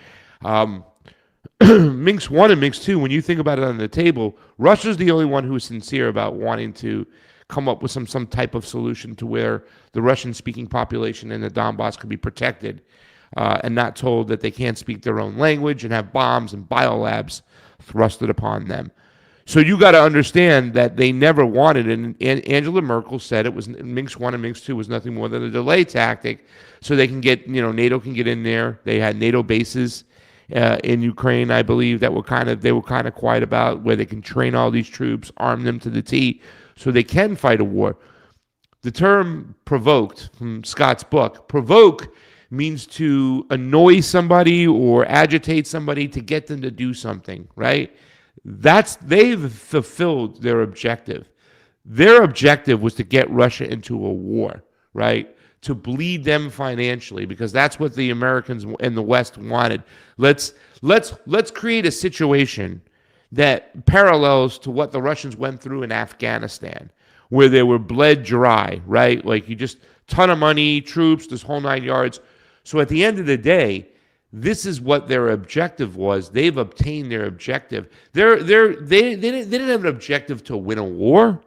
Minsk 1 and Minsk 2, when you think about it on the table, Russia's the only one who is sincere about wanting to come up with some type of solution to where the Russian-speaking population in the Donbass could be protected and not told that they can't speak their own language and have bombs and biolabs thrusted upon them. So you got to understand that they never wanted it. And Angela Merkel said it was Minsk 1 and Minsk 2 was nothing more than a delay tactic so they can get, NATO can get in there. They had NATO bases in Ukraine, I believe, they were kind of quiet about, where they can train all these troops, arm them to the T, so they can fight a war. The term provoked, from Scott's book, provoke means to annoy somebody or agitate somebody to get them to do something, right? They've fulfilled their objective. Their objective was to get Russia into a war, right? To bleed them financially, because that's what the Americans in the West wanted. Let's create a situation that parallels to what the Russians went through in Afghanistan, where they were bled dry, right? Like, you just ton of money, troops, this whole 9 yards. So at the end of the day, this is what their objective was. They've obtained their objective. They didn't have an objective to win a war,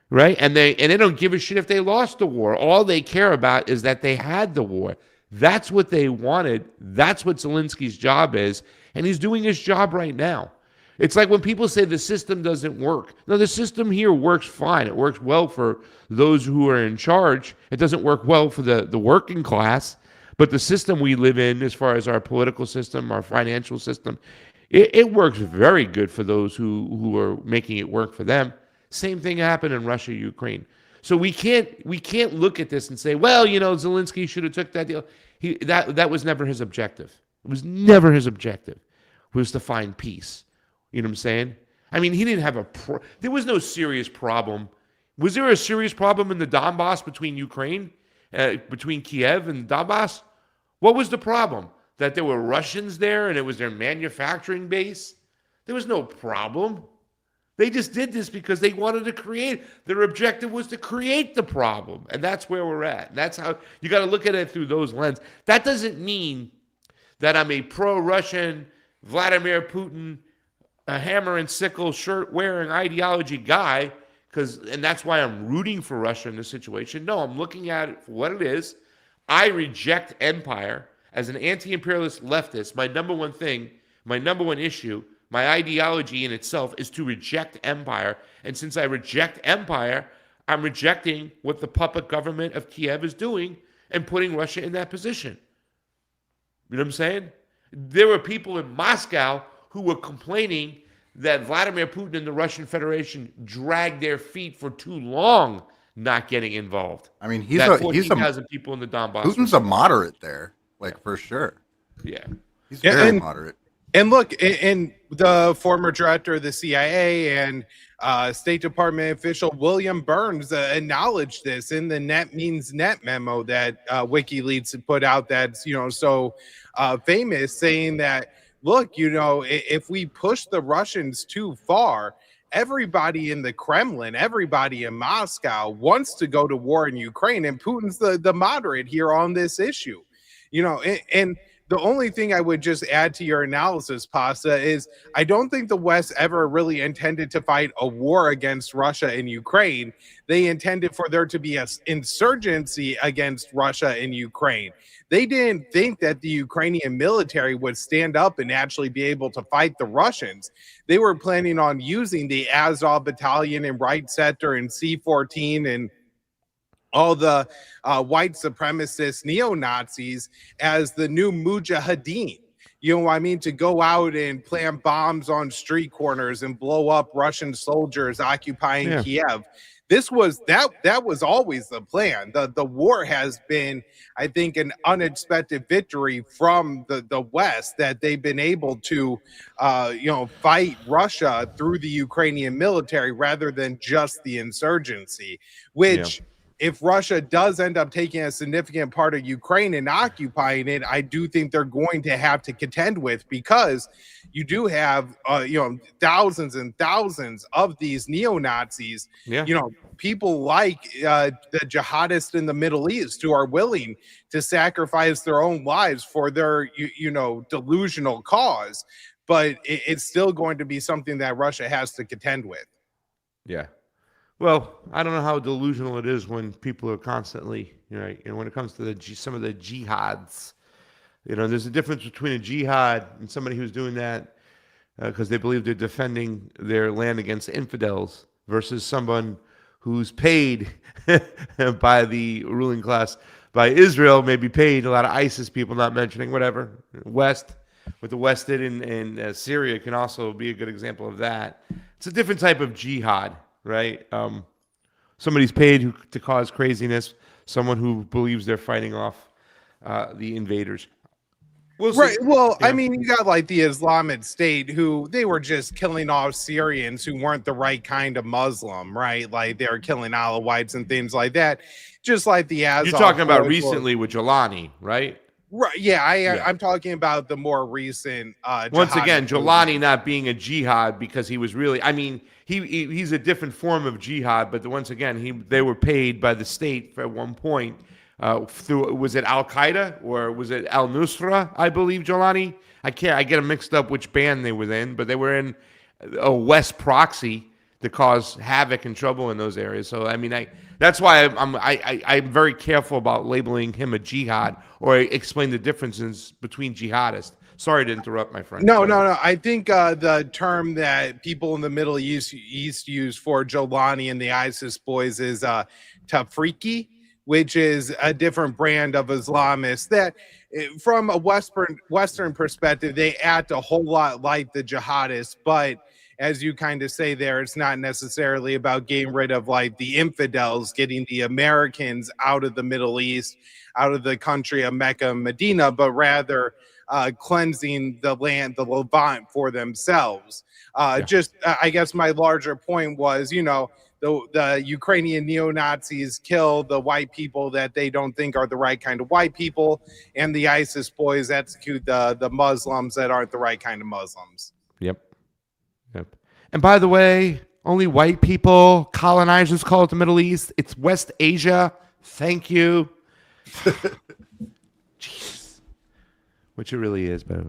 right? And they don't give a shit if they lost the war. All they care about is that they had the war. That's what they wanted. That's what Zelensky's job is, and he's doing his job right now. It's like when people say the system doesn't work. No, the system here works fine. It works well for those who are in charge. It doesn't work well for the working class. But the system we live in, as far as our political system, our financial system, it works very good for those who are making it work for them. Same thing happened in Russia, Ukraine. So we can't look at this and say, well, Zelensky should have took that deal. That was never his objective. It was never his objective. It was to find peace. You know what I'm saying? I mean, he didn't have there was no serious problem. Was there a serious problem in the Donbass between Ukraine, between Kiev and Donbass? What was the problem? That there were Russians there and it was their manufacturing base? There was no problem. They just did this because they wanted to create. Their objective was to create the problem. And that's where we're at. And that's how you got to look at it through those lenses. That doesn't mean that I'm a pro-Russian, Vladimir Putin, a hammer and sickle shirt wearing ideology guy, and that's why I'm rooting for Russia in this situation. No, I'm looking at it for what it is. I reject empire. As an anti-imperialist leftist, my number one issue, my ideology in itself is to reject empire. And since I reject empire, I'm rejecting what the puppet government of Kiev is doing and putting Russia in that position. You know what I'm saying? There were people in Moscow who were complaining that Vladimir Putin and the Russian Federation dragged their feet for too long not getting involved. I mean, he's 14,000 people in the Donbass. Putin's a moderate there, for sure. Yeah. He's very moderate. And look, and the former director of the CIA and State Department official William Burns acknowledged this in the Net Means Net memo that WikiLeaks put out that's, so famous, saying that, look, if we push the Russians too far, everybody in the Kremlin, everybody in Moscow wants to go to war in Ukraine, and Putin's the moderate here on this issue. And the only thing I would just add to your analysis, Pasta, is I don't think the West ever really intended to fight a war against Russia and Ukraine. They intended for there to be an insurgency against Russia and Ukraine. They didn't think that the Ukrainian military would stand up and actually be able to fight the Russians. They were planning on using the Azov Battalion and Right Sector and C-14 and all the white supremacist neo-Nazis as the new mujahideen. You know what I mean? To go out and plant bombs on street corners and blow up Russian soldiers occupying Kiev. This was that was always the plan. The war has been, I think, an unexpected victory from the West, that they've been able to fight Russia through the Ukrainian military rather than just the insurgency, which if Russia does end up taking a significant part of Ukraine and occupying it, I do think they're going to have to contend with, because you do have thousands and thousands of these neo-Nazis, people like the jihadists in the Middle East who are willing to sacrifice their own lives for their delusional cause. But it's still going to be something that Russia has to contend with. Yeah. Well, I don't know how delusional it is when people are constantly, when it comes to some of the jihads, there's a difference between a jihad and somebody who's doing that because they believe they're defending their land against infidels, versus someone who's paid by the ruling class, by Israel, maybe paid, a lot of ISIS people, not mentioning whatever, what the West did in Syria can also be a good example of that. It's a different type of jihad. Right? Somebody's paid to cause craziness, someone who believes they're fighting off the invaders. Right. Well, I mean, you got like the Islamic State, who they were just killing off Syrians who weren't the right kind of Muslim, right? Like they were killing Alawites and things like that. Just like the Azov. You're talking about recently with Jelani, right? Right. Yeah, I'm talking about the more recent. Once again, Jelani not being a jihad because he was really, he's a different form of jihad, but once again, they were paid by the state at one point through, was it Al Qaeda or was it Al Nusra? I believe Jelani. I get them mixed up which band they were in, but they were in a West proxy to cause havoc and trouble in those areas. So that's why I'm very careful about labeling him a jihad or explain the differences between jihadists. Sorry to interrupt, my friend. No. I think the term that people in the Middle East use for Jolani and the ISIS boys is Tafriki, which is a different brand of Islamists that, from a Western perspective, they act a whole lot like the jihadists, but as you kind of say there, it's not necessarily about getting rid of like the infidels, getting the Americans out of the Middle East, out of the country of Mecca and Medina, but rather cleansing the land, the Levant, for themselves. Just, I guess my larger point was, the Ukrainian neo-Nazis kill the white people that they don't think are the right kind of white people, and the ISIS boys execute the Muslims that aren't the right kind of Muslims. Yep. And by the way, only white people, colonizers call it the Middle East. It's West Asia. Thank you. Jeez. Which it really is. But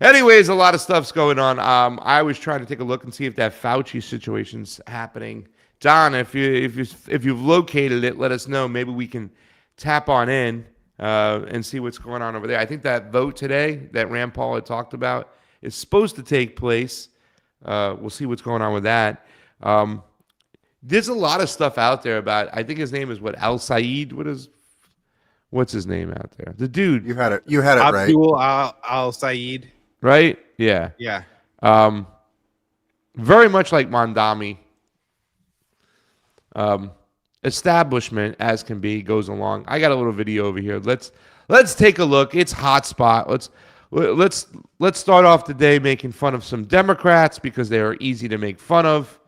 anyways, a lot of stuff's going on. I was trying to take a look and see if that Fauci situation's happening. Don, if you've located it, let us know. Maybe we can tap on in and see what's going on over there. I think that vote today that Rand Paul had talked about is supposed to take place. We'll see what's going on with that. There's a lot of stuff out there about, I think his name is Al Saeed. What's his name out there? The dude. You had it right. Abdul Al Saeed. Right? Yeah. Yeah. Very much like Mondami. Establishment as can be goes along. I got a little video over here. Let's take a look. It's hotspot. Let's start off the day making fun of some Democrats because they are easy to make fun of.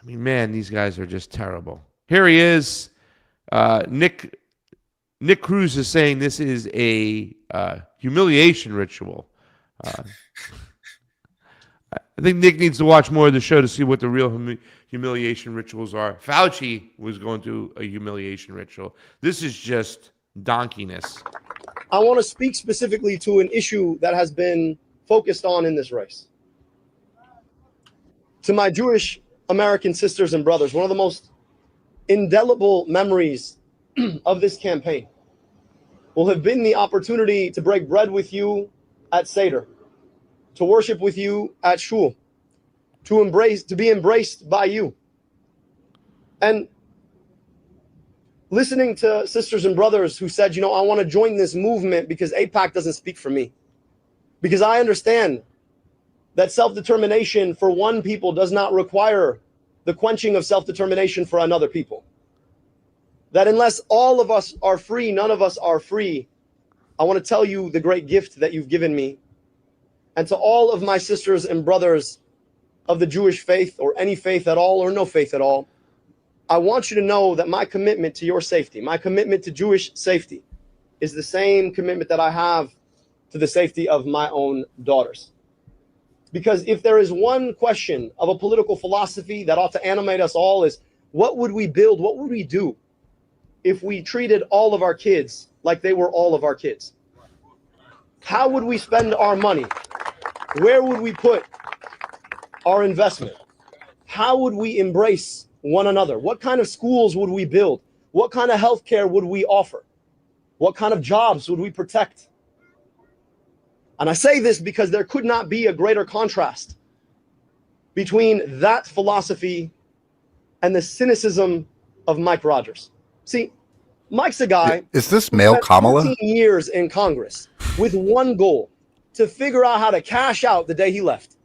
I mean, man, these guys are just terrible. Here he is. Nick Cruz is saying this is a humiliation ritual. I think Nick needs to watch more of the show to see what the real humiliation rituals are. Fauci was going through a humiliation ritual. This is just donkeyness. I want to speak specifically to an issue that has been focused on in this race. To my Jewish American sisters and brothers, one of the most indelible memories of this campaign will have been the opportunity to break bread with you at Seder, to worship with you at Shul, to be embraced by you. And listening to sisters and brothers who said, I want to join this movement because AIPAC doesn't speak for me. Because I understand that self-determination for one people does not require the quenching of self-determination for another people. That unless all of us are free, none of us are free. I want to tell you the great gift that you've given me. And to all of my sisters and brothers of the Jewish faith, or any faith at all or no faith at all, I want you to know that my commitment to your safety, my commitment to Jewish safety, is the same commitment that I have to the safety of my own daughters. Because if there is one question of a political philosophy that ought to animate us all, is what would we build, what would we do if we treated all of our kids like they were all of our kids? How would we spend our money? Where would we put our investment? How would we embrace one another? What kind of schools would we build? What kind of healthcare would we offer? What kind of jobs would we protect? And I say this because there could not be a greater contrast between that philosophy and the cynicism of Mike Rogers. See, Mike's a guy. Is this male Kamala? 14 years in Congress with one goal: to figure out how to cash out the day he left.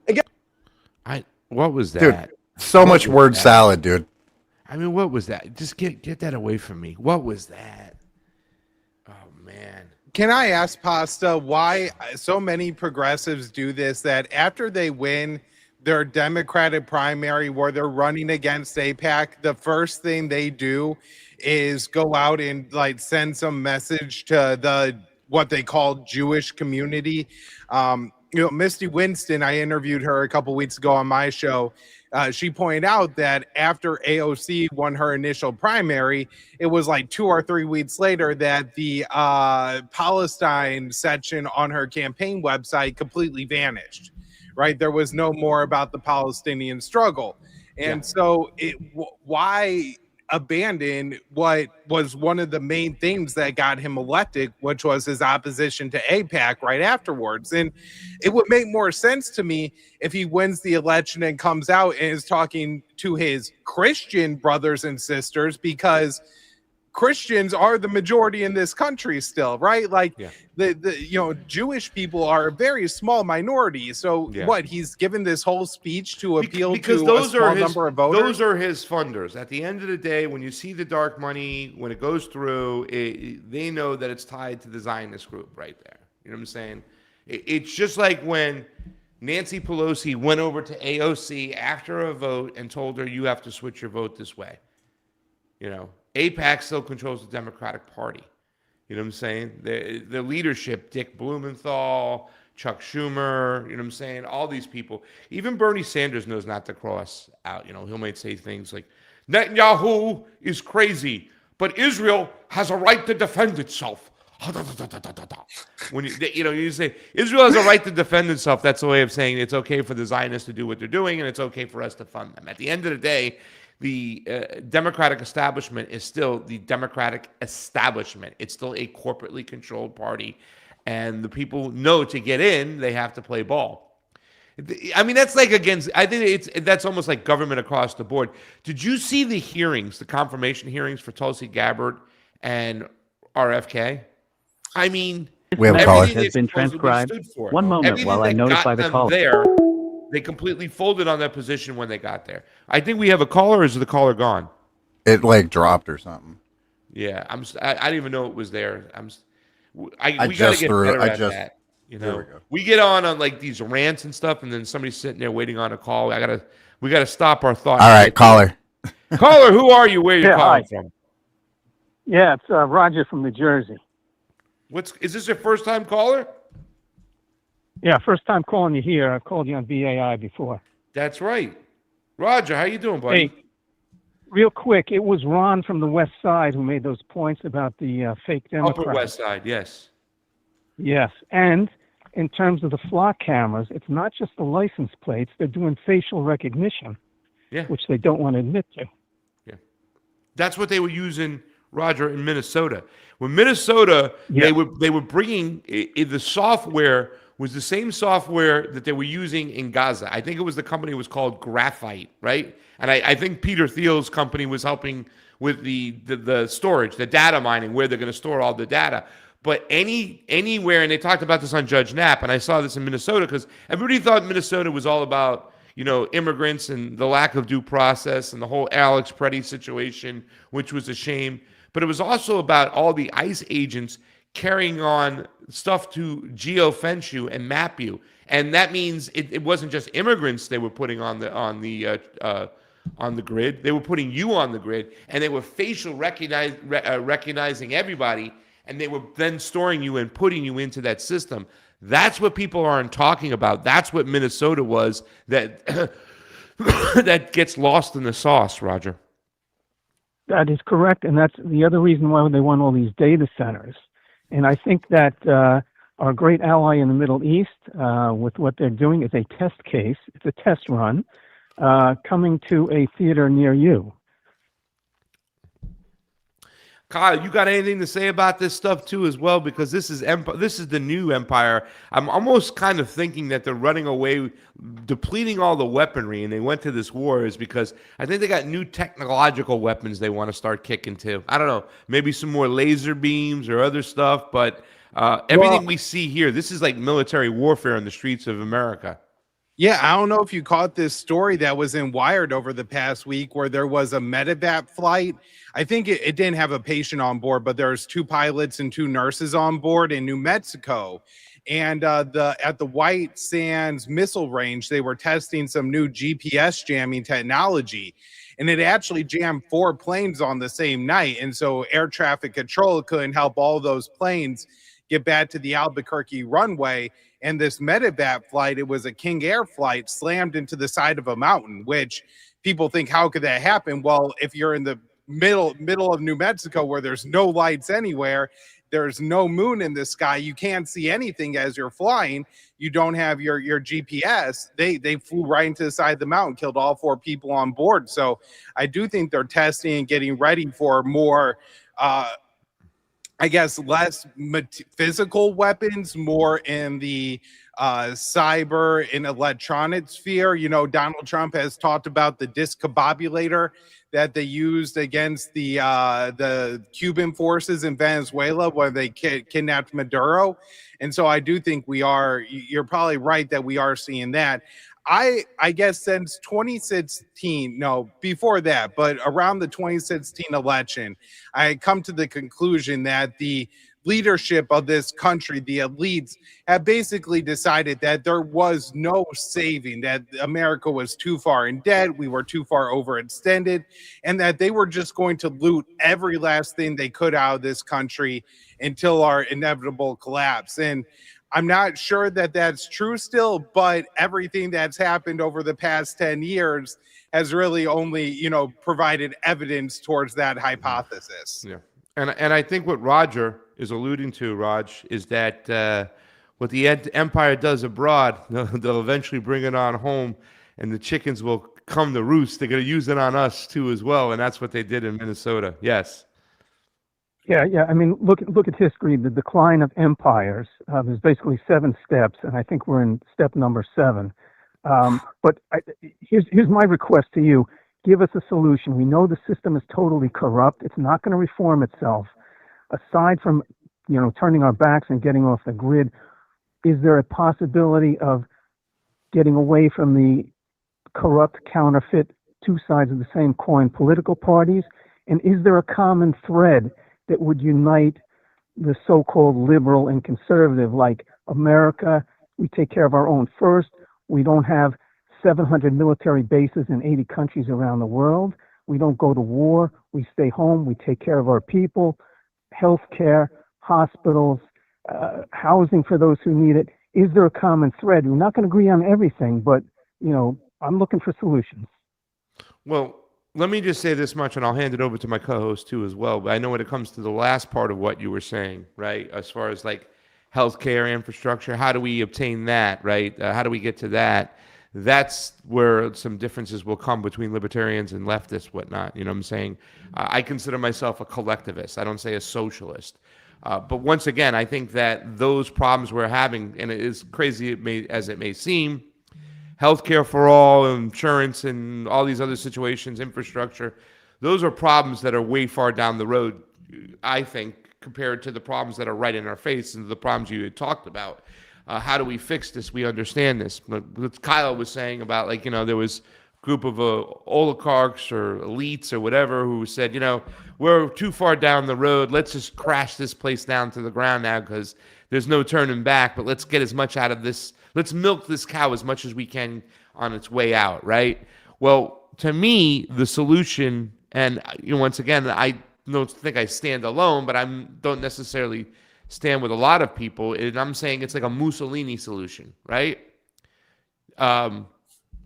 And What was that? Dude, so much word salad, dude. I mean, what was that? Just get that away from me. What was that? Oh man. Can I ask Pasta why so many progressives do this, that after they win their Democratic primary where they're running against AIPAC, the first thing they do is go out and like send some message to the what they call Jewish community? Misty Winston, I interviewed her a couple weeks ago on my show. She pointed out that after AOC won her initial primary, it was like 2 or 3 weeks later that the Palestine section on her campaign website completely vanished, right? There was no more about the Palestinian struggle. And so why abandon what was one of the main things that got him elected, which was his opposition to AIPAC right afterwards? And it would make more sense to me if he wins the election and comes out and is talking to his Christian brothers and sisters, because Christians are the majority in this country still, right? Like the Jewish people are a very small minority. So what, he's given this whole speech to appeal to a small number of voters? Those are his funders. At the end of the day, when you see the dark money, when it goes through, they know that it's tied to the Zionist group right there. You know what I'm saying? It's just like when Nancy Pelosi went over to AOC after a vote and told her, you have to switch your vote this way. AIPAC still controls the Democratic Party. You know what I'm saying? The leadership, Dick Blumenthal, Chuck Schumer, you know what I'm saying? All these people. Even Bernie Sanders knows not to cross out. He might say things like, Netanyahu is crazy, but Israel has a right to defend itself. When you say Israel has a right to defend itself, that's a way of saying it's okay for the Zionists to do what they're doing and it's okay for us to fund them. At the end of the day, the Democratic establishment is still the Democratic establishment. It's still a corporately controlled party. And the people know to get in, they have to play ball. I mean, that's like against, I think that's almost like government across the board. Did you see the hearings, the confirmation hearings for Tulsi Gabbard and RFK? I mean, we have a caller. Has been transcribed. One moment while I notify the caller. There, they completely folded on that position when they got there. I think we have a caller. Or is the caller gone? It like dropped or something. Yeah, I didn't even know it was there. We gotta just get threw better it. at that. There we go. We get on like these rants and stuff, and then somebody's sitting there waiting on a call. We gotta stop our thoughts. All right, caller. Caller, who are you? Where are you calling from? Yeah, it's Roger from New Jersey. Is this your first time caller? Yeah, first time calling you here. I've called you on BAI before. That's right. Roger, how you doing, buddy? Hey, real quick, it was Ron from the West Side who made those points about the fake Democrats. Upper West Side, yes. Yes, and in terms of the flock cameras, it's not just the license plates. They're doing facial recognition, which they don't want to admit to. Yeah. That's what they were using, Roger, in Minnesota. When Minnesota, they were bringing the software was the same software that they were using in Gaza. I think it was the company was called Graphite, right? And I think Peter Thiel's company was helping with the storage, the data mining, where they're going to store all the data. But anywhere, and they talked about this on Judge Knapp, and I saw this in Minnesota because everybody thought Minnesota was all about, immigrants and the lack of due process and the whole Alex Preddy situation, which was a shame. But it was also about all the ICE agents carrying on stuff to geofence you and map you, and that means it wasn't just immigrants they were putting on the grid. They were putting you on the grid, and they were facial recognizing everybody, and they were then storing you and putting you into that system. That's what people aren't talking about. That's what Minnesota was that that gets lost in the sauce, Roger. That is correct, and that's the other reason why they want all these data centers. And I think that our great ally in the Middle East, with what they're doing, is a test case. It's a test run coming to a theater near you. Kyle, you got anything to say about this stuff too, as well? Because this is the new empire. I'm almost kind of thinking that they're running away, depleting all the weaponry, and they went to this war is because I think they got new technological weapons they want to start kicking to. I don't know, maybe some more laser beams or other stuff, but everything we see here, this is like military warfare in the streets of America. Yeah, I don't know if you caught this story that was in Wired over the past week where there was a medevac flight. I think it didn't have a patient on board, but there's 2 pilots and 2 nurses on board in New Mexico. And at the White Sands missile range, they were testing some new GPS jamming technology. And it actually jammed 4 planes on the same night. And so air traffic control couldn't help all those planes get back to the Albuquerque runway. And this medevac flight, it was a King Air flight, slammed into the side of a mountain, which people think, how could that happen? Well, if you're in the middle of New Mexico where there's no lights anywhere, there's no moon in the sky, you can't see anything as you're flying, you don't have your GPS, they flew right into the side of the mountain, killed all 4 people on board. So I do think they're testing and getting ready for more I guess less physical weapons, more in the cyber and electronic sphere. Donald Trump has talked about the discombobulator that they used against the Cuban forces in Venezuela where they kidnapped Maduro. And so I do think you're probably right that we are seeing that. I guess since 2016, no, before that, but around the 2016 election, I come to the conclusion that the leadership of this country, the elites, have basically decided that there was no saving, that America was too far in debt, we were too far overextended, and that they were just going to loot every last thing they could out of this country until our inevitable collapse. And I'm not sure that that's true still, but everything that's happened over the past 10 years has really only, provided evidence towards that hypothesis. Yeah. And I think what Roger is alluding to, Raj, is that what the empire does abroad, they'll eventually bring it on home, and the chickens will come to roost. They're going to use it on us too as well, and that's what they did in Minnesota. Yes. Yeah. I mean, look at history. The decline of empires. There's basically 7 steps, and I think we're in step number 7. But here's my request to you: give us a solution. We know the system is totally corrupt. It's not going to reform itself. Aside from turning our backs and getting off the grid, is there a possibility of getting away from the corrupt, counterfeit, 2 sides of the same coin political parties? And is there a common thread that would unite the so-called liberal and conservative, like America? We take care of our own first. We don't have 700 military bases in 80 countries around the world. We don't go to war. We stay home. We take care of our people, healthcare, hospitals, housing for those who need it. Is there a common thread? We're not going to agree on everything, but, I'm looking for solutions. Well, let me just say this much, and I'll hand it over to my co-host too as well. But I know when it comes to the last part of what you were saying, right, as far as like healthcare infrastructure, how do we obtain that, right? How do we get to that? That's where some differences will come between libertarians and leftists, whatnot. You know what I'm saying? I consider myself a collectivist. I don't say a socialist. But once again, I think that those problems we're having, and it is crazy as it may seem, healthcare for all, insurance, and all these other situations, infrastructure, those are problems that are way far down the road, I think, compared to the problems that are right in our face and the problems you had talked about. How do we fix this? We understand this. But what Kyle was saying about, like, there was a group of oligarchs or elites or whatever who said, we're too far down the road. Let's just crash this place down to the ground now because there's no turning back. But let's get as much out of this. Let's milk this cow as much as we can on its way out, right? Well, to me, the solution, and once again, I don't think I stand alone, but I don't necessarily stand with a lot of people, and I'm saying it's like a Mussolini solution, right?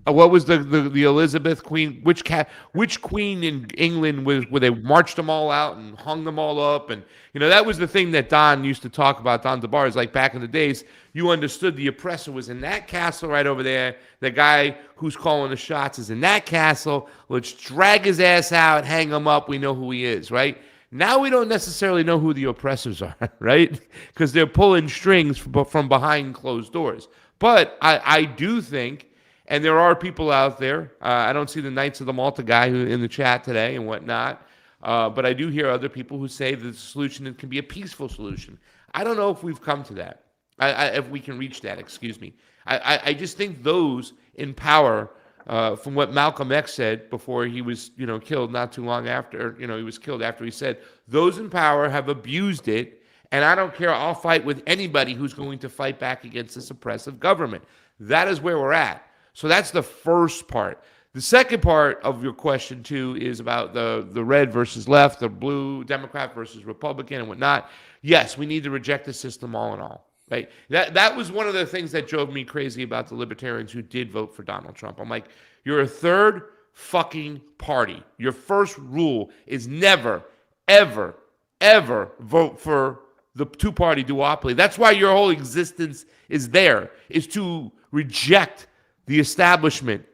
What was the Elizabeth Queen? Which queen in England was where they marched them all out and hung them all up? And that was the thing that Don used to talk about. Don DeBar is like, back in the days, you understood the oppressor was in that castle right over there. The guy who's calling the shots is in that castle. Let's drag his ass out, hang him up. We know who he is, right? Now we don't necessarily know who the oppressors are, right? Because they're pulling strings from behind closed doors. But I do think, and there are people out there, I don't see the Knights of the Malta guy in the chat today and whatnot, but I do hear other people who say that the solution can be a peaceful solution. I don't know if we've come to that, if we can reach that, excuse me. I just think those in power, from what Malcolm X said before he was, killed not too long after, he was killed after he said, those in power have abused it, and I don't care, I'll fight with anybody who's going to fight back against this oppressive government. That is where we're at. So that's the first part. The second part of your question, too, is about the red versus left, the blue, Democrat versus Republican and whatnot. Yes, we need to reject the system all in all. Right? That was one of the things that drove me crazy about the libertarians who did vote for Donald Trump. I'm like, you're a third fucking party. Your first rule is never, ever, ever vote for the two-party duopoly. That's why your whole existence is there, is to reject the establishment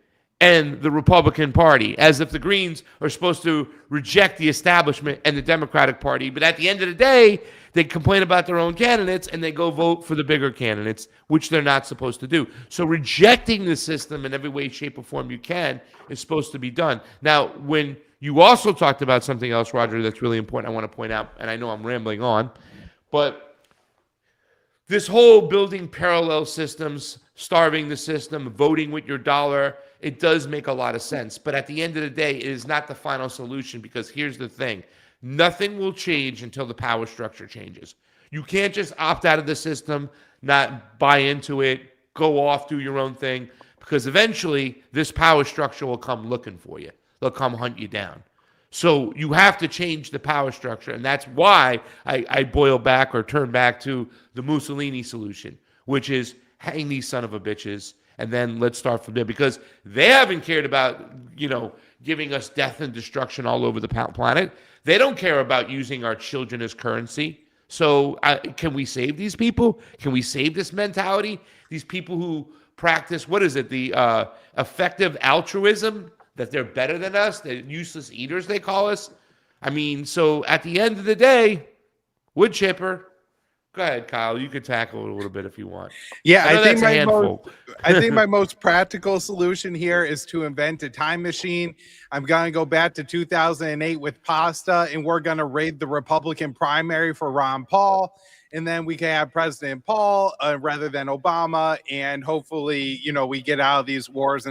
and the Republican Party, as if the Greens are supposed to reject the establishment and the Democratic Party. But at the end of the day, they complain about their own candidates and they go vote for the bigger candidates, which they're not supposed to do. So rejecting the system in every way, shape, or form you can is supposed to be done. Now, when you also talked about something else, Roger, that's really important, I want to point out, and I know I'm rambling on, but this whole building parallel systems, starving the system, voting with your dollar, it does make a lot of sense. But at the end of the day, it is not the final solution, because here's the thing. Nothing will change until the power structure changes. You can't just opt out of the system, not buy into it, go off, do your own thing, because eventually this power structure will come looking for you. They'll come hunt you down. So you have to change the power structure, and that's why I boil back or turn back to the Mussolini solution, which is hang these son of a bitches, and then let's start from there, because they haven't cared about, giving us death and destruction all over the planet. They don't care about using our children as currency. So can we save these people? Can we save this mentality? These people who practice, what is it, the effective altruism, that they're better than us, they're useless eaters, they call us. I mean, so at the end of the day, wood chipper. Go ahead, Kyle. You could tackle it a little bit if you want. Yeah, I think my most practical solution here is to invent a time machine. I'm going to go back to 2008 with Pasta, and we're going to raid the Republican primary for Ron Paul. And then we can have President Paul rather than Obama. And hopefully, we get out of these wars.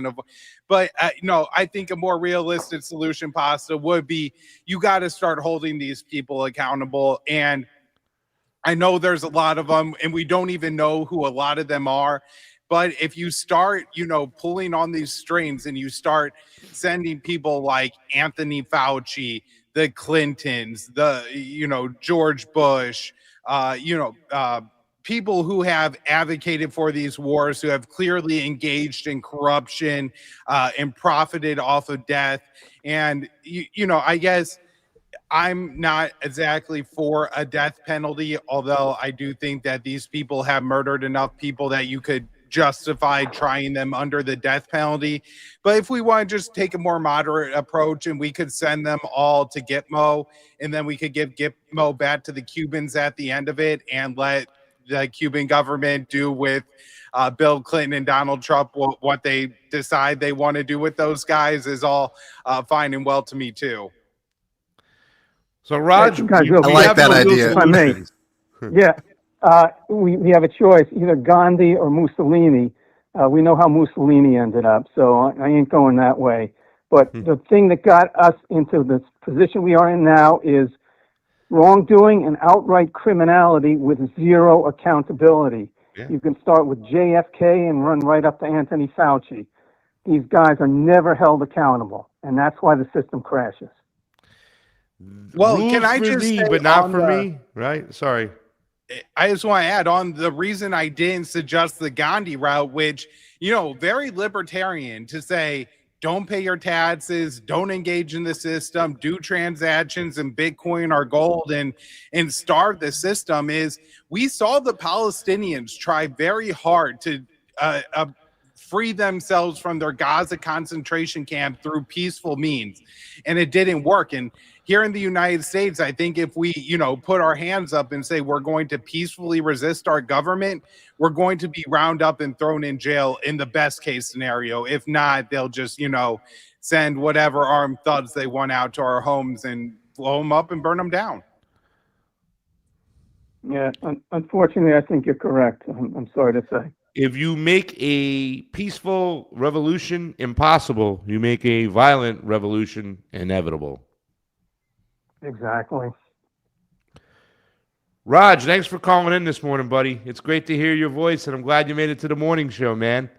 But I think a more realistic solution, Pasta, would be you got to start holding these people accountable. And I know there's a lot of them, and we don't even know who a lot of them are. But if you start, pulling on these strings and you start sending people like Anthony Fauci, the Clintons, the, George Bush, people who have advocated for these wars, who have clearly engaged in corruption and profited off of death. And, I guess I'm not exactly for a death penalty, although I do think that these people have murdered enough people that you could justify trying them under the death penalty. But if we want to just take a more moderate approach, and we could send them all to Gitmo, and then we could give Gitmo back to the Cubans at the end of it, and let the Cuban government do with Bill Clinton and Donald Trump what they decide they want to do with those guys, is all fine and well to me too. So, Raj, guys, I like that idea. If I may. Yeah. We have a choice, either Gandhi or Mussolini. We know how Mussolini ended up, so I ain't going that way. But the thing that got us into the position we are in now is wrongdoing and outright criminality with zero accountability. Yeah. You can start with JFK and run right up to Anthony Fauci. These guys are never held accountable, and that's why the system crashes. Well, Rules can I for just thee, say but not for me, right? Sorry. I just want to add on the reason I didn't suggest the Gandhi route, which, very libertarian, to say, don't pay your taxes, don't engage in the system, do transactions in Bitcoin or gold and starve the system, is we saw the Palestinians try very hard to free themselves from their Gaza concentration camp through peaceful means, and it didn't work. And here in the United States, I think if we, put our hands up and say we're going to peacefully resist our government, we're going to be round up and thrown in jail in the best case scenario. If not, they'll just, send whatever armed thugs they want out to our homes and blow them up and burn them down. Yeah, unfortunately, I think you're correct. I'm sorry to say. If you make a peaceful revolution impossible, you make a violent revolution inevitable. Exactly. Raj, thanks for calling in this morning, buddy. It's great to hear your voice, and I'm glad you made it to the morning show, man.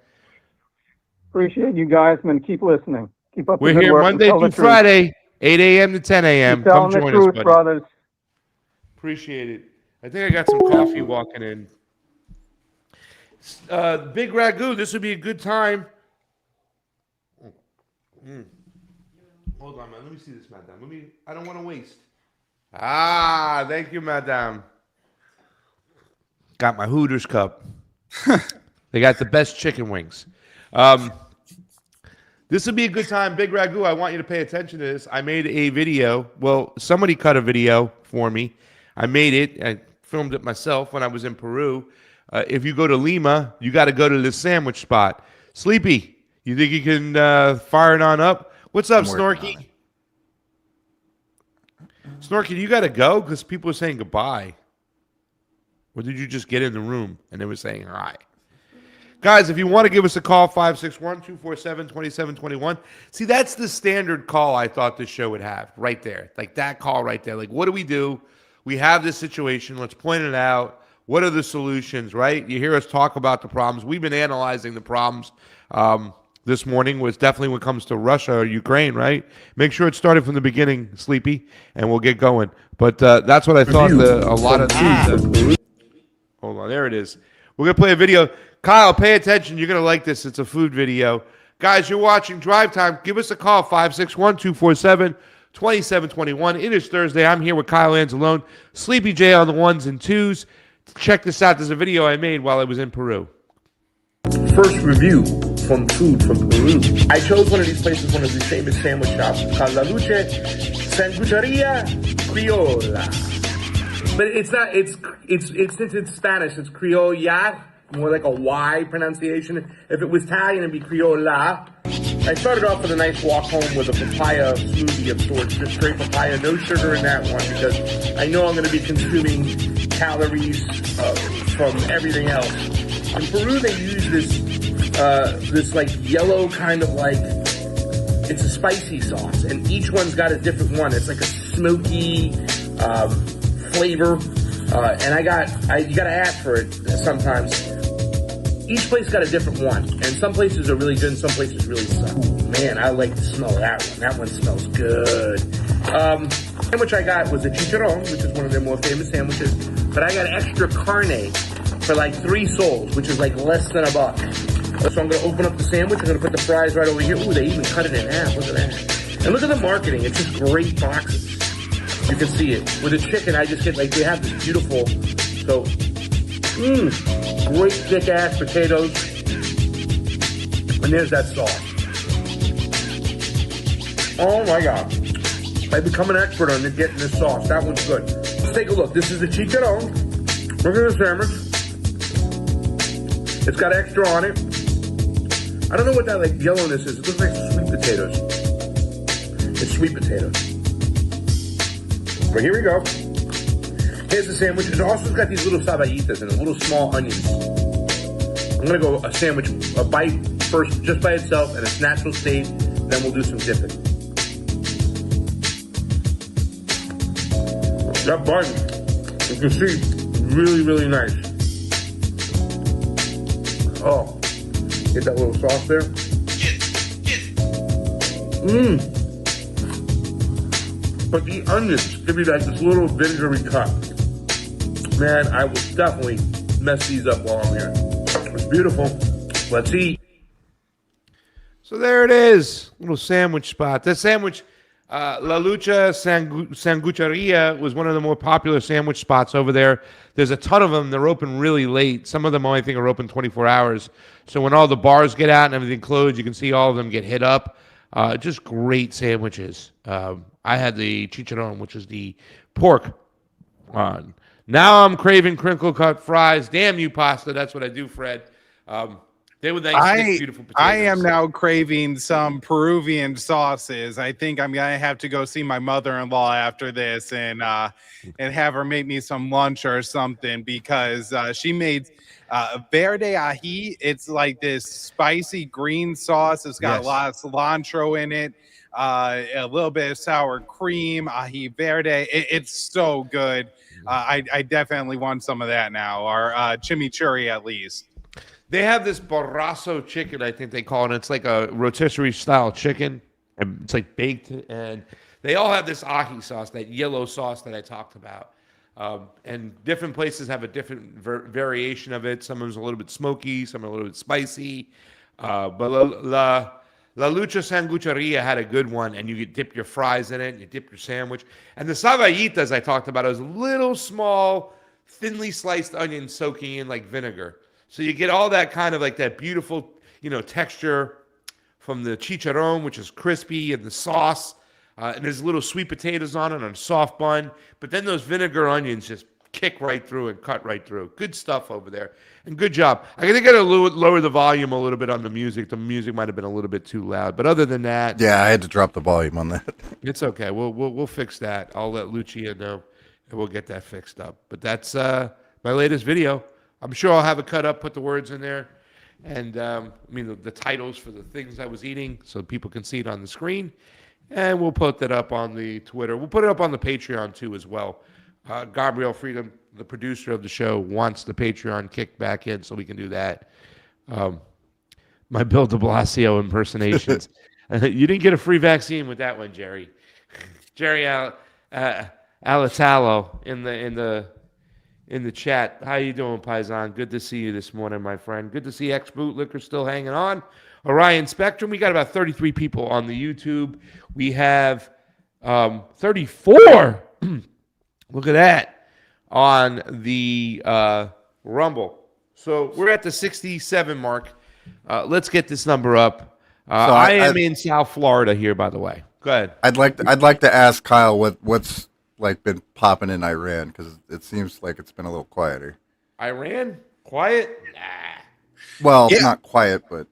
Appreciate you guys, man. Keep listening. Keep up. We're the good here work Monday through Friday, 8 a.m. to 10 a.m. Come join us, buddy. Brothers. Appreciate it. I think I got some coffee walking in. Big Ragu, this would be a good time. Hold on, man. Let me see this, madame. I don't want to waste. Thank you, madame. Got my Hooters cup. They got the best chicken wings. This would be a good time. Big Ragu, I want you to pay attention to this. I made a video. Well, somebody cut a video for me. I made it. I filmed it myself when I was in Peru. If you go to Lima, you got to go to the sandwich spot. Sleepy, you think you can fire it on up? What's up, Snorky? Snorky, you got to go because people are saying goodbye. Or did you just get in the room and they were saying hi? Guys, if you want to give us a call, 561-247-2721. See, that's the standard call I thought this show would have right there. Like that call right there. Like, what do? We have this situation. Let's point it out. What are the solutions, right? You hear us talk about the problems. We've been analyzing the problems this morning, was definitely when it comes to Russia or Ukraine, right? Make sure it started from the beginning, Sleepy, and we'll get going. But that's what I thought a lot of these... hold on, there it is. We're going to play a video. Kyle, pay attention. You're going to like this. It's a food video. Guys, you're watching Drive Time. Give us a call, 561-247-2721. It is Thursday. I'm here with Kyle Anzalone, Sleepy J on the ones and twos. Check this out. There's a video I made while I was in Peru. First review from food from Peru. I chose one of these places, one of these famous sandwich shops called La Luce Sangucheria Criolla. But it's not, it's in Spanish, it's Criolla, more like a Y pronunciation. If it was Italian, it'd be Criolla. I started off with a nice walk home with a papaya smoothie of sorts, just straight papaya, no sugar in that one, because I know I'm going to be consuming calories from everything else. In Peru, they use this like yellow kind of like, it's a spicy sauce, and each one's got a different one. It's like a smoky flavor, and you gotta ask for it sometimes. Each place got a different one, and some places are really good and some places really suck. Man, I like the smell of that one. That one smells good. Sandwich I got was a chicharron, which is one of their more famous sandwiches, but I got extra carne for like 3 soles, which is like less than $1. So I'm gonna open up the sandwich. I'm gonna put the fries right over here. Ooh, they even cut it in half. Look at that. And look at the marketing. It's just great boxes. You can see it. With the chicken, I just get like, they have this beautiful, so, great thick ass potatoes. And there's that sauce. Oh my God. I've become an expert on getting this sauce. That one's good. Let's take a look. This is the chicharron. Look at the sandwich. It's got extra on it. I don't know what that like yellowness is. It looks like sweet potatoes. It's sweet potatoes. But here we go. Here's the sandwich. It also got these little cebollitas and little small onions. I'm gonna go a bite first just by itself in its natural state. Then we'll do some dipping. That bun, you can see, really, really nice. Oh, get that little sauce there. But the onions give you like this little vinegary cut. Man, I will definitely mess these up while I'm here. It's beautiful. Let's eat. So there it is, little sandwich spot. That sandwich, La Lucha Sangucheria was one of the more popular sandwich spots over there. There's a ton of them. They're open really late. Some of them I think are open 24 hours. So when all the bars get out and everything closed, you can see all of them get hit up. Just great sandwiches. I had the chicharron, which is the pork. Now I'm craving crinkle cut fries. Damn you, pasta. That's what I do, Fred. They were nice, thick, beautiful potatoes. I am now craving some Peruvian sauces. I think I'm gonna have to go see my mother-in-law after this and have her make me some lunch or something, because she made verde ají. It's like this spicy green sauce. It's got a lot of cilantro in it, a little bit of sour cream, ají verde. It's so good. I definitely want some of that now, or chimichurri at least. They have this borrazo chicken, I think they call it. It's like a rotisserie style chicken. And it's like baked, and they all have this ají sauce, that yellow sauce that I talked about. And different places have a different variation of it. Some of it's a little bit smoky, some are a little bit spicy. But La Lucha Sangucheria had a good one, and you could dip your fries in it, you dip your sandwich. And the cebollitas I talked about is little small, thinly sliced onions soaking in like vinegar. So you get all that kind of like that beautiful, texture from the chicharron, which is crispy, and the sauce. And there's little sweet potatoes on it on a soft bun. But then those vinegar onions just kick right through and cut right through. Good stuff over there. And good job. I think I got to lower the volume a little bit on the music. The music might have been a little bit too loud. But other than that. Yeah, I had to drop the volume on that. It's okay. We'll fix that. I'll let Lucia know, and we'll get that fixed up. But that's my latest video. I'm sure I'll have it cut up, put the words in there, and the titles for the things I was eating so people can see it on the screen. And we'll put that up on the Twitter. We'll put it up on the Patreon too as well. Gabriel Freedom, the producer of the show, wants the Patreon kicked back in so we can do that. My Bill de Blasio impersonations. You didn't get a free vaccine with that one, Jerry. Jerry Alatalo in the chat. How you doing, Paisan? Good to see you this morning, my friend. Good to see X-Boot Liquor still hanging on. Orion Spectrum, we got about 33 people on the YouTube. We have 34. Look at that on the Rumble. So we're at the 67 mark. Let's get this number up. I am in South Florida here, by the way. Go ahead. I'd like to ask Kyle what's like been popping in Iran, because it seems like it's been a little quieter. Iran? Quiet? Nah. Well, not quiet, but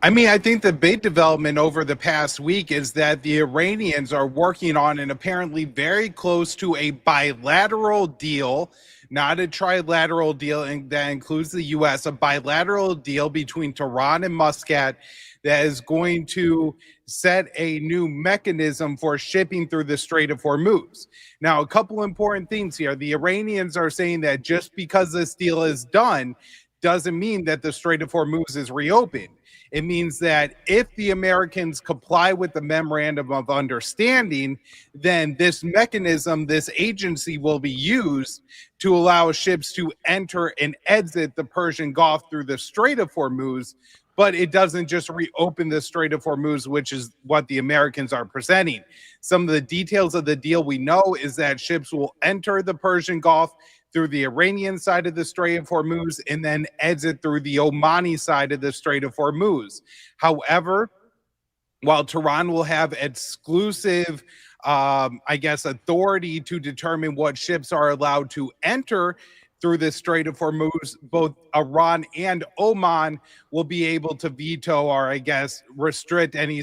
I think the big development over the past week is that the Iranians are working on an apparently very close to a bilateral deal, not a trilateral deal, and that includes the U.S., a bilateral deal between Tehran and Muscat that is going to set a new mechanism for shipping through the Strait of Hormuz. Now, a couple important things here. The Iranians are saying that just because this deal is done doesn't mean that the Strait of Hormuz is reopened. It means that if the Americans comply with the memorandum of understanding, then this mechanism, this agency will be used to allow ships to enter and exit the Persian Gulf through the Strait of Hormuz. But it doesn't just reopen the Strait of Hormuz, which is what the Americans are presenting. Some of the details of the deal we know is that ships will enter the Persian Gulf through the Iranian side of the Strait of Hormuz and then exit through the Omani side of the Strait of Hormuz. However, while Tehran will have exclusive, authority to determine what ships are allowed to enter through the Strait of Hormuz, both Iran and Oman will be able to veto or, restrict any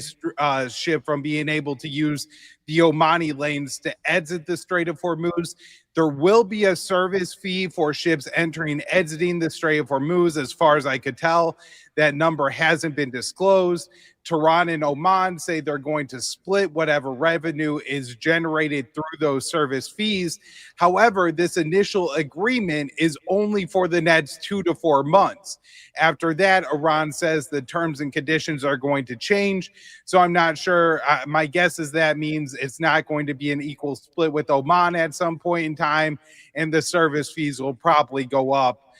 ship from being able to use the Omani lanes to exit the Strait of Hormuz. There will be a service fee for ships entering, exiting the Strait of Hormuz. As far as I could tell, that number hasn't been disclosed. Tehran and Oman say they're going to split whatever revenue is generated through those service fees. However, this initial agreement is only for the next 2 to 4 months. After that, Iran says the terms and conditions are going to change. So I'm not sure. My guess is that means it's not going to be an equal split with Oman at some point in time, and the service fees will probably go up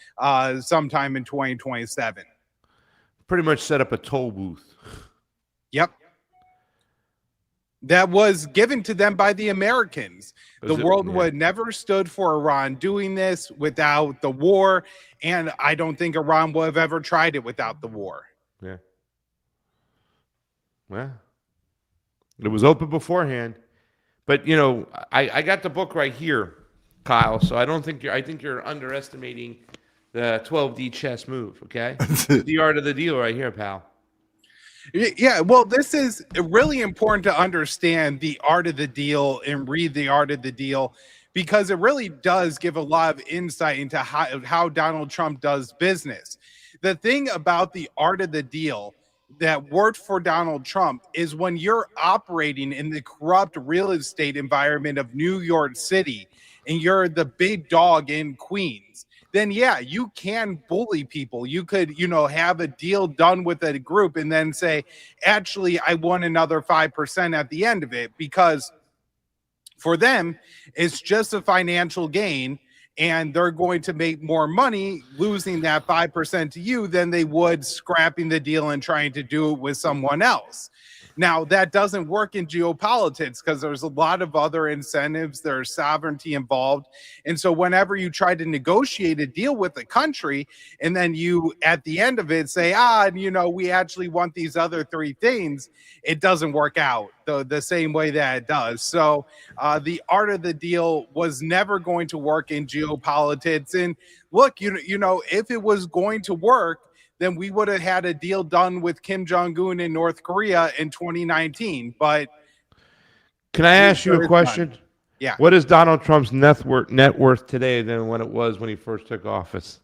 sometime in 2027. Pretty much set up a toll booth. Yep. That was given to them by the Americans. The world would never stood for Iran doing this without the war, and I don't think Iran would have ever tried it without the war. Yeah. Well, it was open beforehand. But, I got the book right here, Kyle, so I think you're underestimating the 12D chess move, okay? The art of the deal right here, pal. Yeah, well, this is really important to understand the art of the deal and read the art of the deal, because it really does give a lot of insight into how Donald Trump does business. The thing about the art of the deal that worked for Donald Trump is when you're operating in the corrupt real estate environment of New York City and you're the big dog in Queens, then yeah, you can bully people. You could, have a deal done with a group and then say, actually, I won another 5% at the end of it, because for them, it's just a financial gain, and they're going to make more money losing that 5% to you than they would scrapping the deal and trying to do it with someone else. Now, that doesn't work in geopolitics because there's a lot of other incentives. There's sovereignty involved. And so whenever you try to negotiate a deal with a country and then you, at the end of it, say, we actually want these other 3 things, it doesn't work out the same way that it does. So the art of the deal was never going to work in geopolitics. And look, if it was going to work, then we would have had a deal done with Kim Jong-un in North Korea in 2019. But can I ask you a question? Done. Yeah. What is Donald Trump's net worth today than what it was when he first took office?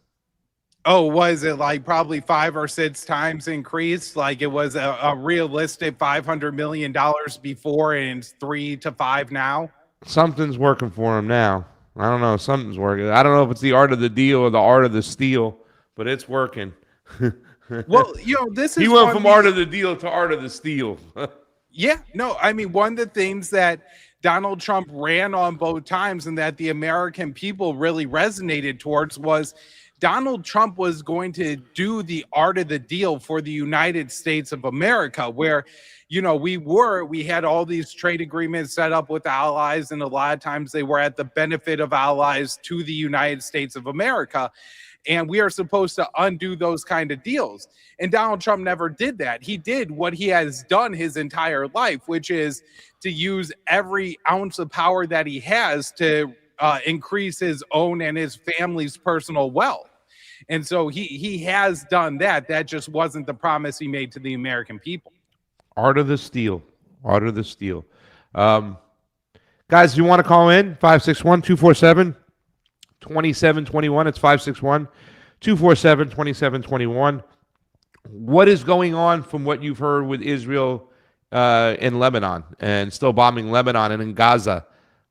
Oh, was it like probably 5 or 6 times increased? Like it was a realistic $500 million before, and it's 3 to 5 now? Something's working for him now. I don't know. Something's working. I don't know if it's the art of the deal or the art of the steal, but it's working. Well, this is he went from art of the deal to art of the steal. Yeah, no, I mean, one of the things that Donald Trump ran on both times and that the American people really resonated towards was Donald Trump was going to do the art of the deal for the United States of America, where we had all these trade agreements set up with allies, and a lot of times they were at the benefit of allies to the United States of America. And we are supposed to undo those kind of deals. And Donald Trump never did that. He did what he has done his entire life, which is to use every ounce of power that he has to increase his own and his family's personal wealth. And so he has done that. That just wasn't the promise he made to the American people. Art of the steal. Art of the steal. Guys, if you want to call in, 561-247-2721. It's 561-247-2721. What is going on from what you've heard with Israel and Lebanon, and still bombing Lebanon and in Gaza?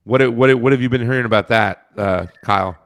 What have you been hearing about that, Kyle?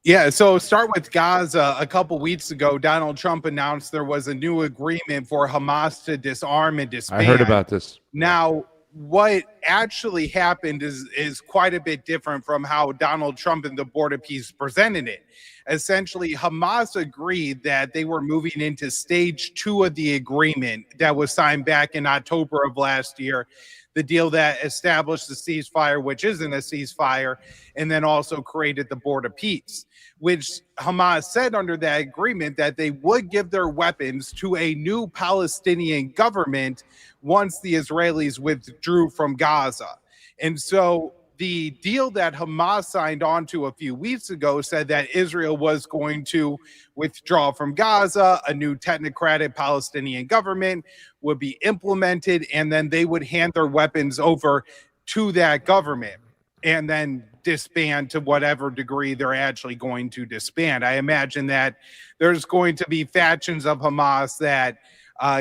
Yeah, so start with Gaza. A couple weeks ago, Donald Trump announced there was a new agreement for Hamas to disarm and disband. I heard about this. Now, what actually happened is quite a bit different from how Donald Trump and the Board of Peace presented it. Essentially, Hamas agreed that they were moving into stage 2 of the agreement that was signed back in October of last year, the deal that established the ceasefire, which isn't a ceasefire, and then also created the Board of Peace, which Hamas said under that agreement that they would give their weapons to a new Palestinian government once the Israelis withdrew from Gaza. And so the deal that Hamas signed on to a few weeks ago said that Israel was going to withdraw from Gaza, a new technocratic Palestinian government would be implemented, and then they would hand their weapons over to that government and then disband to whatever degree they're actually going to disband. I imagine that there's going to be factions of Hamas that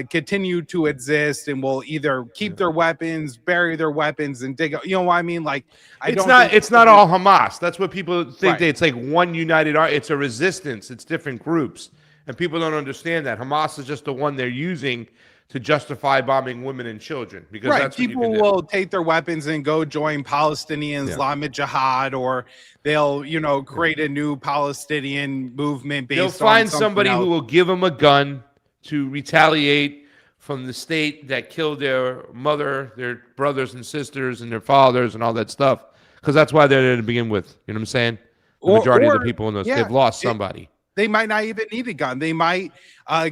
continue to exist and will either keep their weapons, bury their weapons, and dig. You know what I mean? Like, It's not all Hamas. That's what people think. Right. That it's like one united art. It's a resistance. It's different groups, and people don't understand that Hamas is just the one they're using to justify bombing women and children. Because right, that's what people you can do. will take their weapons and go join Palestinian Islamic Jihad, or they'll create a new Palestinian movement based They'll on find something somebody else. who will give them a gun to retaliate from the state that killed their mother, their brothers and sisters, and their fathers, and all that stuff. Because that's why they're there to begin with. You know what I'm saying? The majority of the people in those, they've lost somebody. They might not even need a gun. They might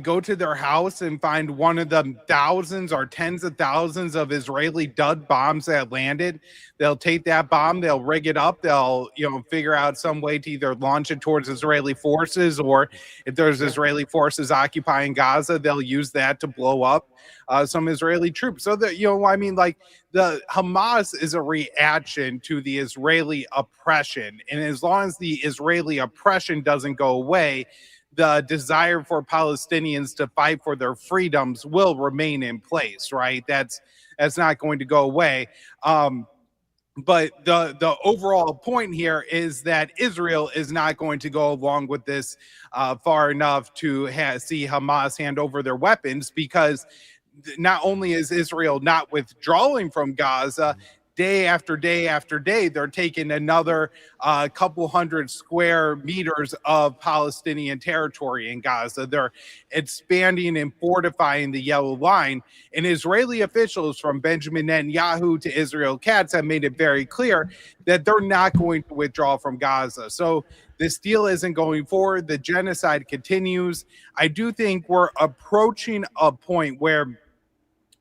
go to their house and find one of the thousands or tens of thousands of Israeli dud bombs that landed. They'll take that bomb, they'll rig it up, they'll figure out some way to either launch it towards Israeli forces, or if there's Israeli forces occupying Gaza, they'll use that to blow up some Israeli troops. So that like the Hamas is a reaction to the Israeli oppression, and as long as the Israeli oppression doesn't go away, the desire for Palestinians to fight for their freedoms will remain in place, right? That's not going to go away. But the overall point here is that Israel is not going to go along with this far enough to see Hamas hand over their weapons, because not only is Israel not withdrawing from Gaza, day after day after day, they're taking another couple hundred square meters of Palestinian territory in Gaza. They're expanding and fortifying the Yellow Line. And Israeli officials, from Benjamin Netanyahu to Israel Katz, have made it very clear that they're not going to withdraw from Gaza. So this deal isn't going forward. The genocide continues. I do think we're approaching a point where,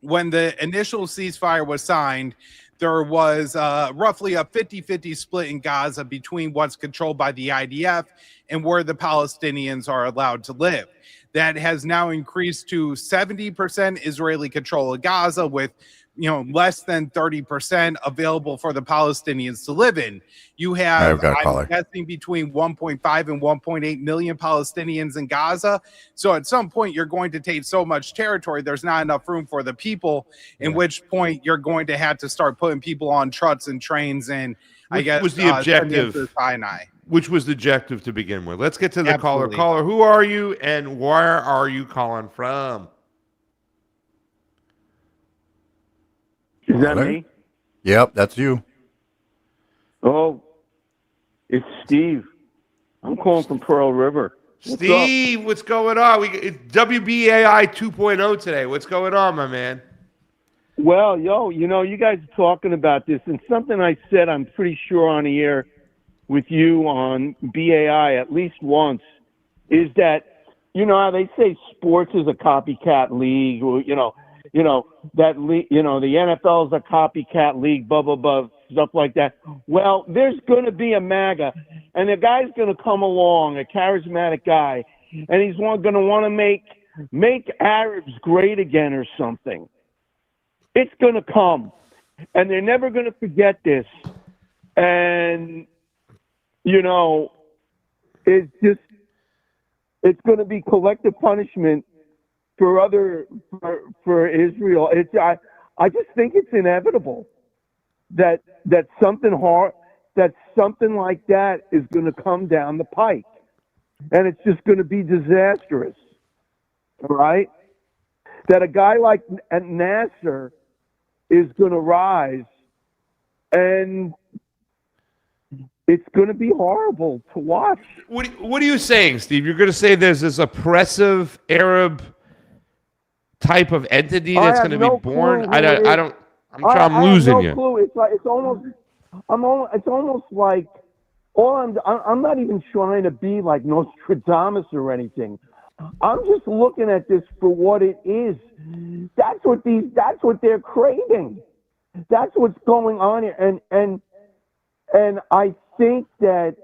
when the initial ceasefire was signed, there was roughly a 50-50 split in Gaza between what's controlled by the IDF and where the Palestinians are allowed to live. That has now increased to 70% Israeli control of Gaza, with less than 30% available for the Palestinians to live in. You have, I'm guessing, between 1.5 and 1.8 million Palestinians in Gaza. So at some point, you're going to take so much territory, there's not enough room for the people, in which point you're going to have to start putting people on trucks and trains, and I guess was the objective. Which was the objective to begin with. Let's get to the caller. Caller, who are you and where are you calling from? Is that me? Yep, that's you. Oh, it's Steve. I'm calling from Pearl River. Steve, what's going on? It's WBAI 2.0 today. What's going on, my man? Well, you guys are talking about this, and something I said, I'm pretty sure on the air with you on BAI at least once, is that, how they say sports is a copycat league, or, that league, the NFL is a copycat league, blah, blah, blah, stuff like that. Well, there's going to be a MAGA, and the guy's going to come along, a charismatic guy, and he's going to want to make Arabs great again or something. It's going to come, and they're never going to forget this. And, it's going to be collective punishment for Israel. I just think it's inevitable that something hard, that something like that is going to come down the pike, and it's just going to be disastrous. All right, that a guy like Nasser is going to rise, and it's going to be horrible to watch. What are you saying, Steve? You're going to say there's this oppressive Arab type of entity that's going to be born? I'm losing you. Clue. It's almost like I'm not even trying to be like Nostradamus or anything. I'm just looking at this for what it is. That's what they're craving. That's what's going on here. And I think that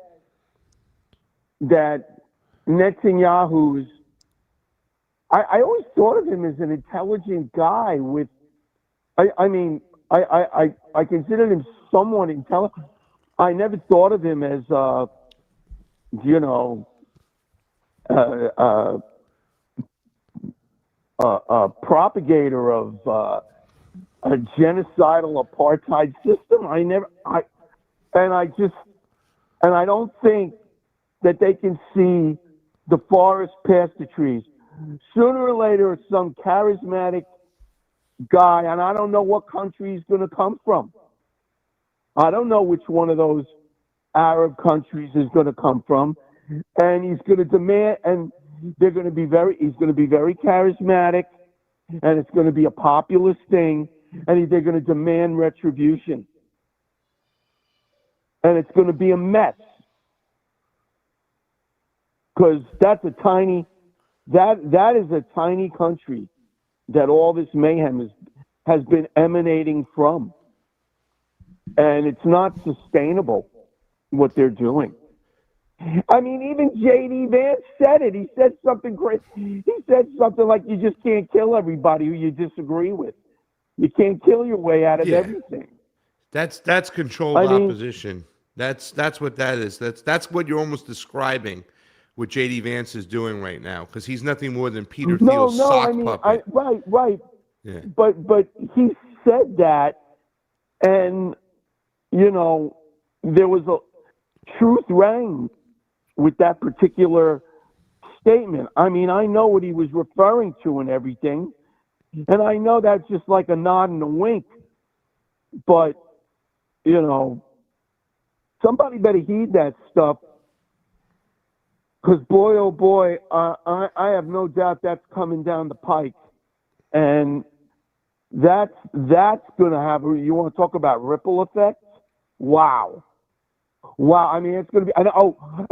Netanyahu's, I always thought of him as an intelligent guy with, I considered him somewhat intelligent. I never thought of him as, a propagator of a genocidal apartheid system. I don't think that they can see the forest past the trees. Sooner or later, some charismatic guy, and I don't know what country he's going to come from. I don't know which one of those Arab countries is going to come from, and he's going to demand, and he's going to be very charismatic, and it's going to be a populist thing, and they're going to demand retribution. And it's going to be a mess. Because that is a tiny country that all this mayhem has been emanating from. And it's not sustainable, what they're doing. I mean, even J.D. Vance said it. He said something great. He said something like, you just can't kill everybody who you disagree with. You can't kill your way out of everything. That's controlled opposition. That's what that is. That's what you're almost describing what J.D. Vance is doing right now, because he's nothing more than Peter Thiel's sock puppet. Right. Yeah. But he said that, and there was a truth rang with that particular statement. I mean, I know what he was referring to and everything, and I know that's just like a nod and a wink. But somebody better heed that stuff, because boy, oh boy, I have no doubt that's coming down the pike, and that's going to have. You want to talk about ripple effects? Wow. I mean, it's going to be. And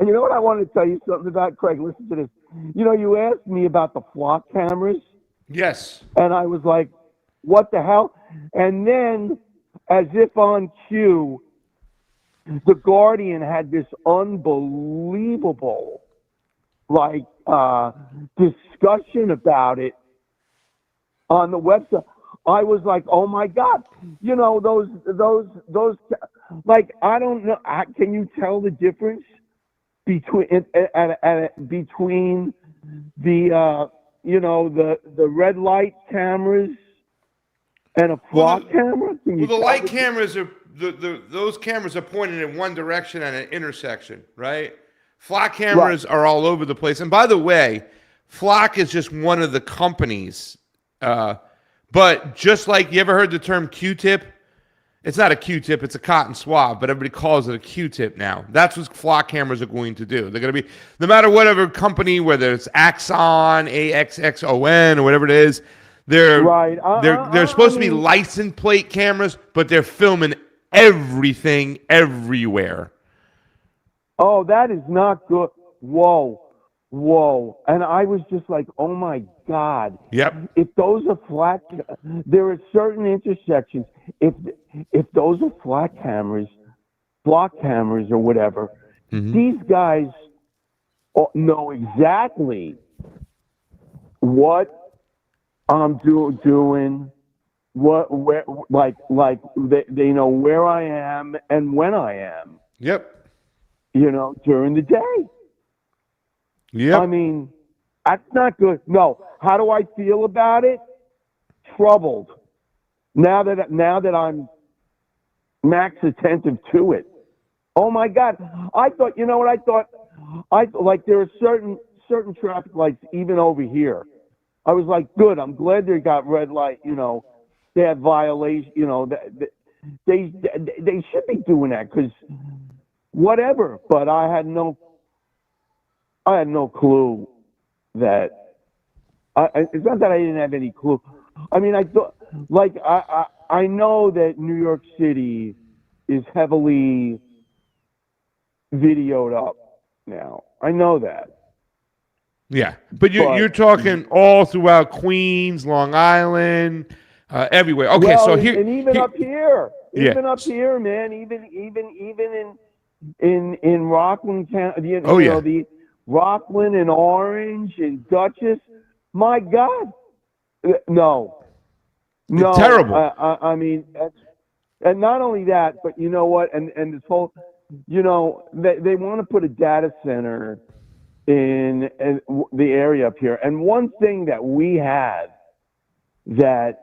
you know what? I wanted to tell you something about, Craig. Listen to this. You asked me about the flock cameras. Yes. And I was like, "What the hell?" And then, as if on cue, The Guardian had this unbelievable, discussion about it on the website. I was like, oh my God, those, I don't know. Can you tell the difference between the red light cameras and a flock camera? The light cameras are, those cameras are pointed in one direction at an intersection, right? Flock cameras are all over the place. And by the way, Flock is just one of the companies. But just like, you ever heard the term Q-tip? It's not a Q-tip, it's a cotton swab, but everybody calls it a Q-tip now. That's what Flock cameras are going to do. They're going to be, no matter whatever company, whether it's Axon, AXXON, or whatever it is, they're supposed to be license plate cameras, but they're filming everything everywhere. Oh, that is not good. Whoa. And I was just like, oh my God. Yep. If those are there are certain intersections. If those are block cameras or whatever, these guys know exactly what I'm doing, where they know where I am and when I am. Yep. During the day. Yep. I mean, that's not good. No. How do I feel about it? Troubled. Now that I'm max attentive to it. Oh my God! I thought, you know what I thought? Like there are certain traffic lights even over here. I was like, good. I'm glad they got red light. You know, they had violation. You know, they should be doing that because whatever. But I had no clue that. It's not that I didn't have any clue. I mean, I thought, like, I know that New York City is heavily videoed up now. I know that. Yeah, but you're talking all throughout Queens, Long Island, everywhere. Okay, well, so and even up here, yeah. up here, man, even in Rockland Town, you Oh, yeah. know, the Rockland and Orange and Dutchess. My God, no, It's terrible. I mean, and not only that, but you know what? And this whole, you know, they want to put a data center in the area up here. And one thing that we have that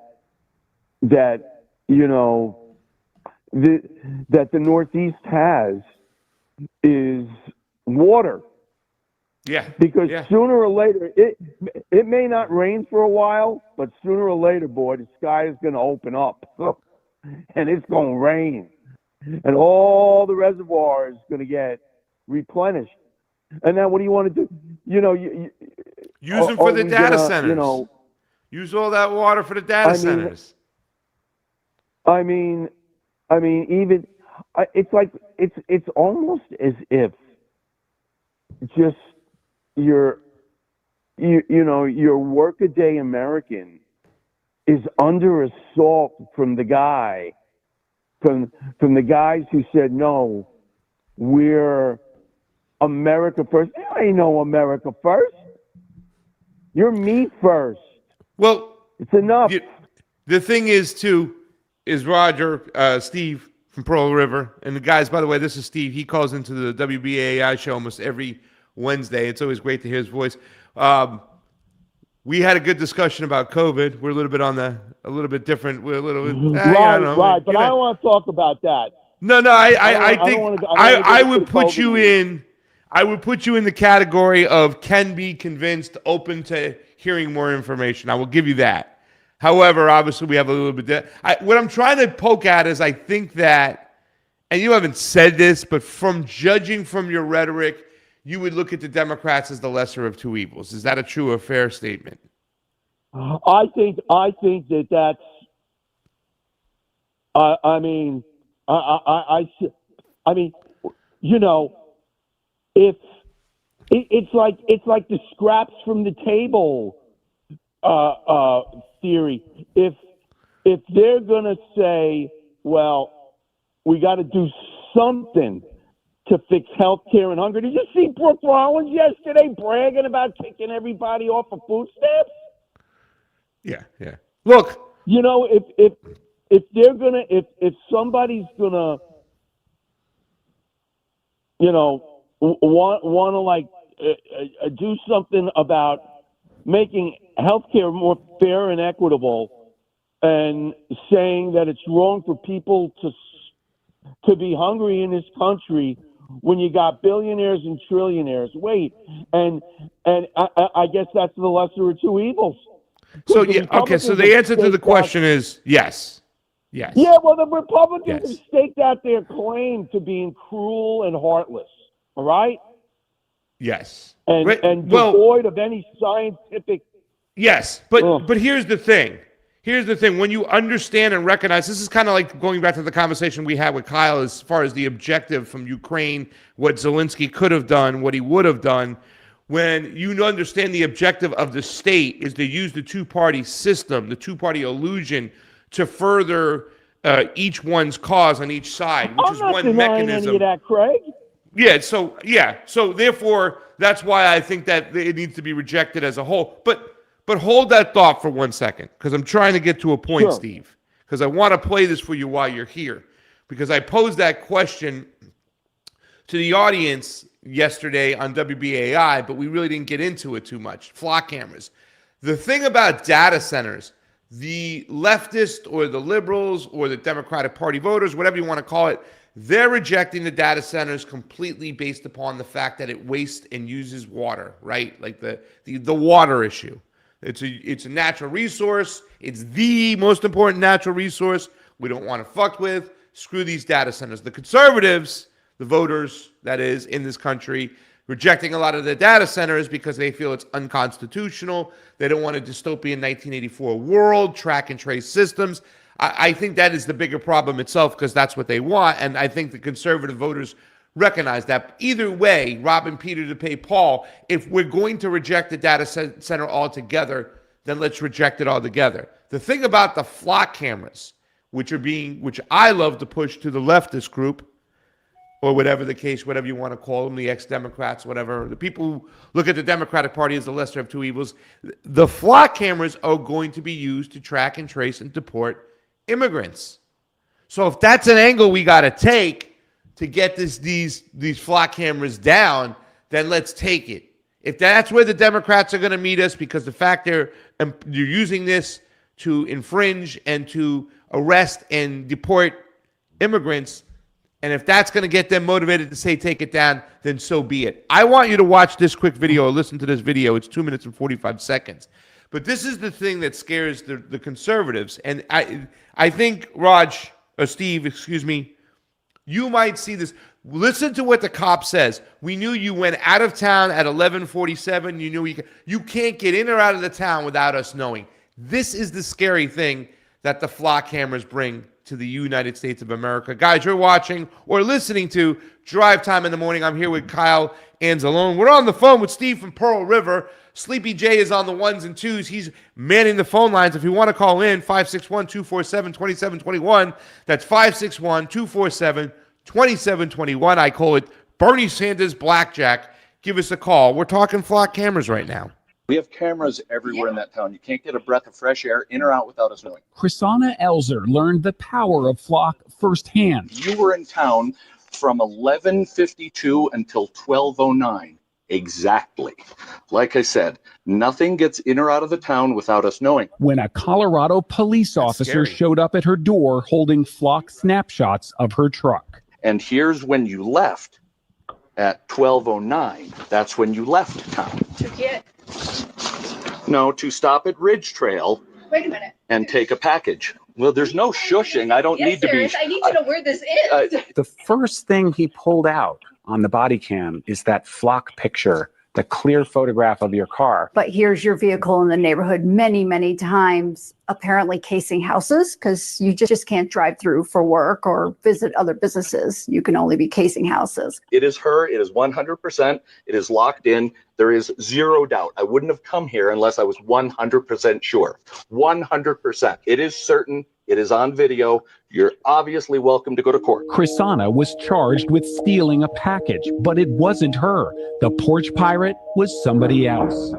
you know that the Northeast has is water. Yeah. Because sooner or later, it may not rain for a while, but sooner or later, boy, the sky is going to open up, and it's going to rain, and all the reservoirs going to get replenished. And then what do you want to do? You know, use them for the data centers. You know, use all that water for the data centers. I mean, even it's like it's almost as if just your workaday American is under assault from the guys who said, no, we're America first. There ain't no America first. You're me first. Well, it's enough. The thing is Roger, Steve from Pearl River, and the guys, by the way, this is Steve. He calls into the WBAI show almost every Wednesday. It's always great to hear his voice. We had a good discussion about COVID. We're a little bit different. We're a little bit right. But I don't want to talk about that. No. I would put you in. I would put you in the category of can be convinced, open to hearing more information. I will give you that. However, obviously, we have a little bit. What I'm trying to poke at is I think that, and you haven't said this, but from judging from your rhetoric, you would look at the Democrats as the lesser of two evils. Is that a true or fair statement? I think that's. I mean, you know, if it's like the scraps from the table theory. If they're gonna say, well, we got to do something to fix healthcare and hunger. Did you see Brooke Rollins yesterday bragging about kicking everybody off of food stamps? Yeah. Look, you know, if they're gonna, if somebody's gonna, you know, want to like do something about making healthcare more fair and equitable, and saying that it's wrong for people to be hungry in this country when you got billionaires and trillionaires. Wait, and I guess that's the lesser of two evils. So okay. So the answer to the question is yes. Yeah, well, the Republicans have staked out their claim to being cruel and heartless. All right. Yes. And devoid of any scientific. Yes, but here's the thing. When you understand and recognize, this is kind of like going back to the conversation we had with Kyle as far as the objective from Ukraine, what Zelensky could have done, what he would have done. When you understand the objective of the state is to use the two-party system, the two-party illusion, to further each one's cause on each side, which is one mechanism. I'm not denying any of that, Craig. So therefore, that's why I think that it needs to be rejected as a whole. But hold that thought for 1 second, because I'm trying to get to a point, Steve, because I want to play this for you while you're here, because I posed that question to the audience yesterday on WBAI, but we really didn't get into it too much. Flock cameras. The thing about data centers, the leftist or the liberals or the Democratic Party voters, whatever you want to call it, They're rejecting the data centers completely based upon the fact that it wastes and uses water, right? Like the water issue. It's a natural resource. It's the most important natural resource we don't want to fuck with. Screw these data centers. The conservatives, the voters, that is, in this country, rejecting a lot of the data centers because they feel it's unconstitutional. They don't want a dystopian 1984 world, track and trace systems. I think that is the bigger problem itself because that's what they want. And I think the conservative voters recognize that. Either way, robbing Peter to pay Paul, if we're going to reject the data center altogether, then let's reject it altogether. The thing about the flock cameras, which I love to push to the leftist group, or whatever the case, whatever you want to call them, the ex-Democrats, whatever, the people who look at the Democratic Party as the lesser of two evils, the flock cameras are going to be used to track and trace and deport immigrants. So if that's an angle we got to take to get these flock cameras down, then let's take it. If that's where the Democrats are going to meet us, because the fact they're using this to infringe and to arrest and deport immigrants, and if that's going to get them motivated to say take it down, then so be it. I want you to watch this quick video or listen to this video. It's 2 minutes and 45 seconds. But this is the thing that scares the conservatives. And I think, Raj, or Steve, excuse me, you might see this. Listen to what the cop says. We knew you went out of town at 11:47. You knew you can't get in or out of the town without us knowing. This is the scary thing that the flock cameras bring to the United States of America. Guys, you're watching or listening to Drive Time in the Morning. I'm here with Kyle Anzalone. We're on the phone with Steve from Pearl River. Sleepy J is on the ones and twos. He's manning the phone lines. If you want to call in, 561-247-2721. That's 561-247-2721. I call it Bernie Sanders Blackjack. Give us a call. We're talking flock cameras right now. We have cameras everywhere in that town. You can't get a breath of fresh air in or out without us knowing. Chrisana Elzer learned the power of flock firsthand. You were in town from 11:52 until 12:09. Exactly. Like I said, nothing gets in or out of the town without us knowing. When a Colorado police officer showed up at her door holding flock snapshots of her truck. And here's when you left at 12:09. That's when you left town. To get? No, to stop at Ridge Trail. Wait a minute. And take a package. Well, there's no shushing. I don't need to be. I need to know where this is. The first thing he pulled out on the body cam is that flock picture, the clear photograph of your car. But here's your vehicle in the neighborhood many, many times, apparently casing houses, because you just can't drive through for work or visit other businesses. You can only be casing houses. It is her. It is 100%. It is locked in. There is zero doubt. I wouldn't have come here unless I was 100% sure. 100%. It is certain. It is on video. You're obviously welcome to go to court. Chrisana was charged with stealing a package, but it wasn't her. The porch pirate was somebody else.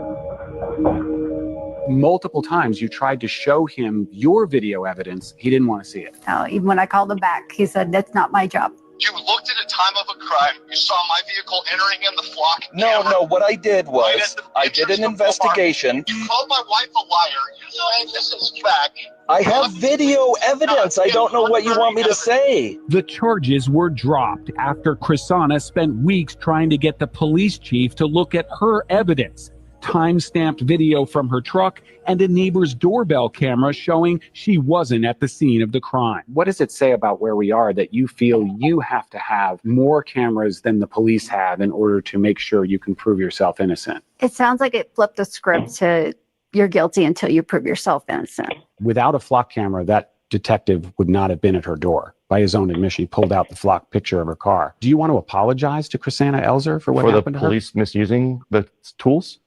Multiple times you tried to show him your video evidence. He didn't want to see it. Even when I called him back, he said, that's not my job. You looked at a time of a crime. You saw my vehicle entering in the flock. No, what I did was I did an investigation. You called my wife a liar. You saying this is fact. I have video evidence. I don't know what you want me to say. The charges were dropped after Chrisana spent weeks trying to get the police chief to look at her evidence. Time-stamped video from her truck and a neighbor's doorbell camera showing she wasn't at the scene of the crime. What does it say about where we are that you feel you have to have more cameras than the police have in order to make sure you can prove yourself innocent? It sounds like it flipped the script to you're guilty until you prove yourself innocent. Without a flock camera, that detective would not have been at her door. By his own admission, he pulled out the flock picture of her car. Do you want to apologize to Chrisana Elzer for what happened to her? For the police misusing the tools?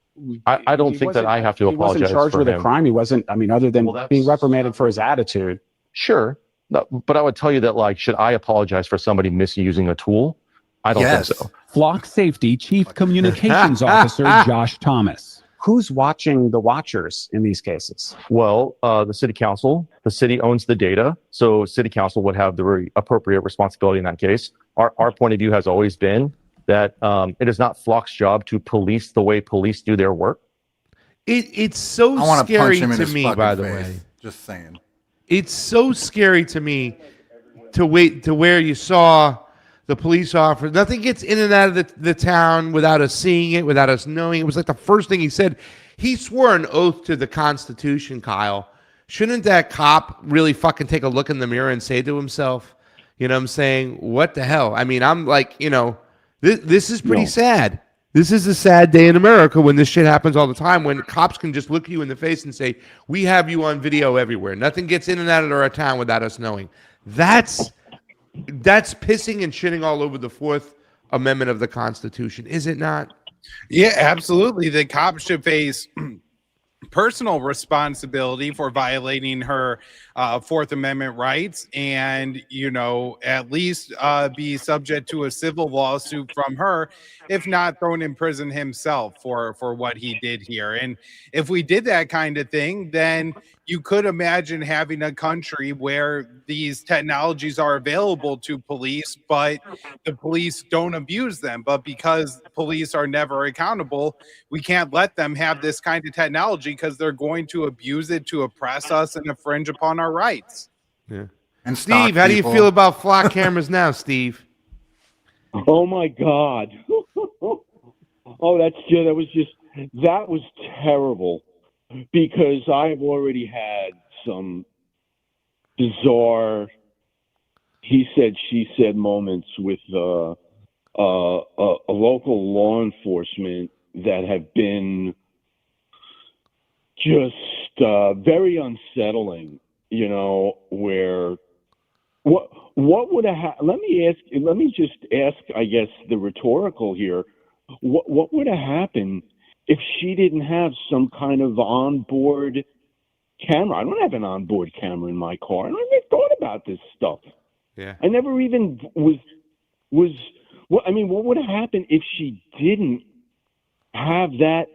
I don't think that I have to apologize. He wasn't charged with a crime. He wasn't, other than being reprimanded for his attitude. Sure. No, but I would tell you that, should I apologize for somebody misusing a tool? I don't think so. Flock Safety Chief Communications Officer Josh Thomas. Who's watching the watchers in these cases? Well, the city council. The city owns the data, so city council would have the appropriate responsibility in that case. Our point of view has always been that it is not Flock's job to police the way police do their work. It's so scary to me, by the way. Just saying. It's so scary to me to where you saw the police officer. Nothing gets in and out of the town without us seeing it, without us knowing. It was like the first thing he said. He swore an oath to the Constitution, Kyle. Shouldn't that cop really fucking take a look in the mirror and say to himself, you know what I'm saying, what the hell? I mean, I'm like, this is pretty sad. This is a sad day in America when this shit happens all the time, when cops can just look you in the face and say, we have you on video everywhere. Nothing gets in and out of our town without us knowing. That's pissing and shitting all over the Fourth Amendment of the Constitution, is it not? Yeah, absolutely. The cop should face personal responsibility for violating her Fourth Amendment rights, and at least be subject to a civil lawsuit from her, if not thrown in prison himself for what he did here. And if we did that kind of thing, then you could imagine having a country where these technologies are available to police, but the police don't abuse them. But because police are never accountable, we can't let them have this kind of technology, because they're going to abuse it to oppress us and infringe upon our rights. Yeah. And Steve, how do you feel about flock cameras now, Steve? Oh my God. Oh, that was terrible, because I've already had some bizarre he said, she said moments with a local law enforcement that have been just very unsettling, where what would have happened? Let me just ask, I guess, the rhetorical here. What would have happened if she didn't have some kind of onboard camera? I don't have an onboard camera in my car. I never thought about this stuff. Yeah. I never even was what would have happened if she didn't have that,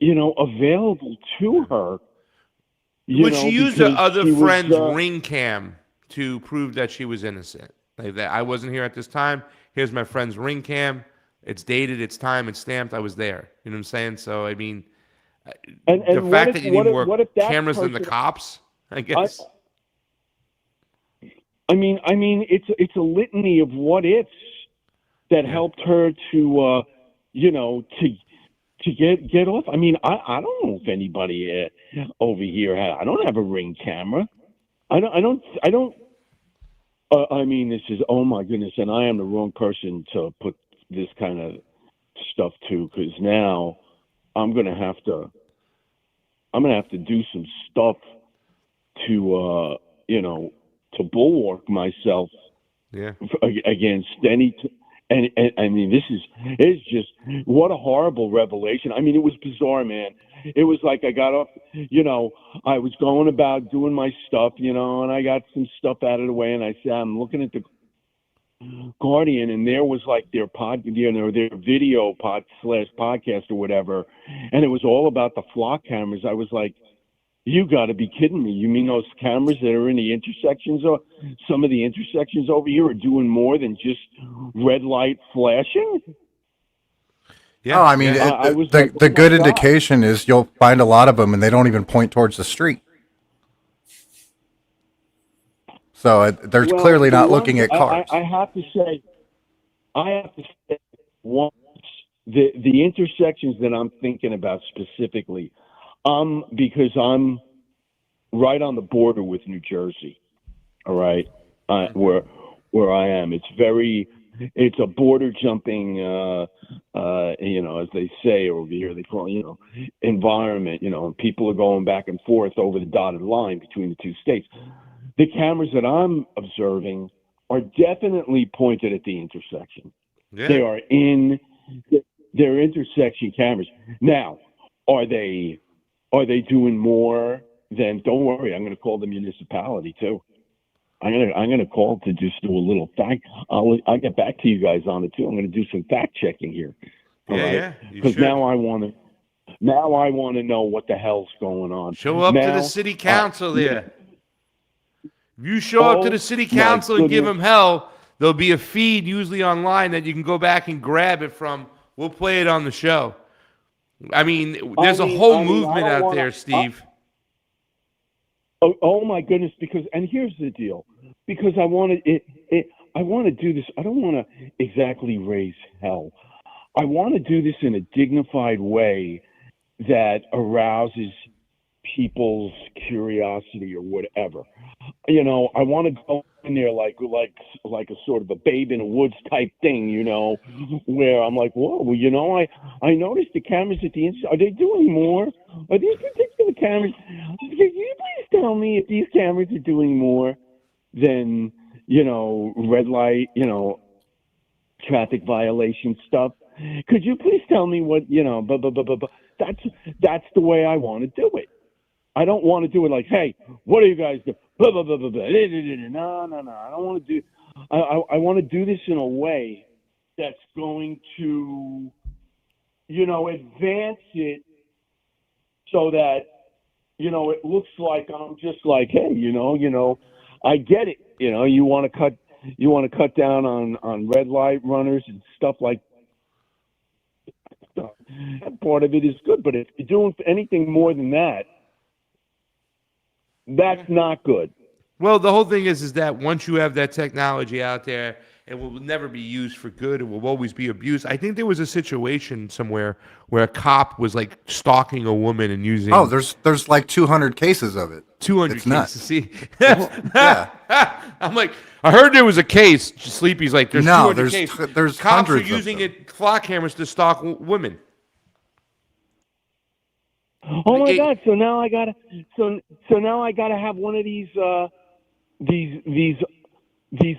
available to her? Would she use the other friend's ring cam to prove that she was innocent? Like that, I wasn't here at this time. Here's my friend's ring cam. It's dated, it's time, it's stamped. I was there. You know what I'm saying? So, I mean, and the fact that you need more cameras than the cops, I guess. I mean, it's a litany of what ifs that helped her to, to get off. I mean, I don't know if anybody over here I don't have a ring camera. I mean, this is, oh my goodness, and I am the wrong person to put this kind of stuff to, because now I'm gonna have to do some stuff to to bulwark myself against any. And I mean, it's just, what a horrible revelation. I mean, it was bizarre, man. It was like I got up, I was going about doing my stuff, and I got some stuff out of the way, and I said, I'm looking at the Guardian, and there was like their their video podcast or whatever, and it was all about the flock cameras. I was like, you got to be kidding me. You mean those cameras that are in the intersections, or some of the intersections over here, are doing more than just red light flashing? Yeah, I mean, the good indication is you'll find a lot of them, and they don't even point towards the street. So they're clearly not looking at cars. I have to say, once the intersections that I'm thinking about specifically, because I'm right on the border with New Jersey. All right, where I am, it's a border jumping, as they say over here, they call it, environment, and people are going back and forth over the dotted line between the two states. The cameras that I'm observing are definitely pointed at the intersection. Yeah. They are they're intersection cameras. Now, are they doing more than? Don't worry, I'm going to call the municipality too. I'm going to call to just do a little fact. I'll get back to you guys on it too. I'm going to do some fact checking here. Yeah. Because now I want to know what the hell's going on. Show up to the city council there. If you show up to the city council and give them hell, there'll be a feed usually online that you can go back and grab it from. We'll play it on the show. I mean, there's a whole movement out there, Steve. Oh my goodness! And here's the deal: because I want to. I want to do this. I don't want to exactly raise hell. I want to do this in a dignified way that arouses people's curiosity or whatever. You know, I want to go in there like a sort of a babe in the woods type thing, you know, where I'm like, whoa, well, you know, I noticed the cameras at the inside. Are they doing more? Are these particular cameras? Can you please tell me if these cameras are doing more than, you know, red light, you know, traffic violation stuff? Could you please tell me what, you know, that's the way I want to do it. I don't want to do it like, hey, what do you guys do? Blah, blah, blah, blah, blah. No. I don't want to do. I want to do this in a way that's going to, you know, advance it so that, you know, it looks like I'm just like, hey, you know, I get it. You know, you want to cut down on red light runners and stuff like that. That part of it is good, but if you're doing anything more than that, that's not good. Well, the whole thing is that once you have that technology out there, it will never be used for good. It will always be abused. I think there was a situation somewhere where a cop was like stalking a woman and using. Oh, there's like 200 cases of it. 200 it's cases. Nuts. See, yeah. I'm like, I heard there was a case. Sleepy's like, there's 200 cases. There's cops are hundreds using it clock cameras to stalk women. Oh my God! So now I gotta have one of these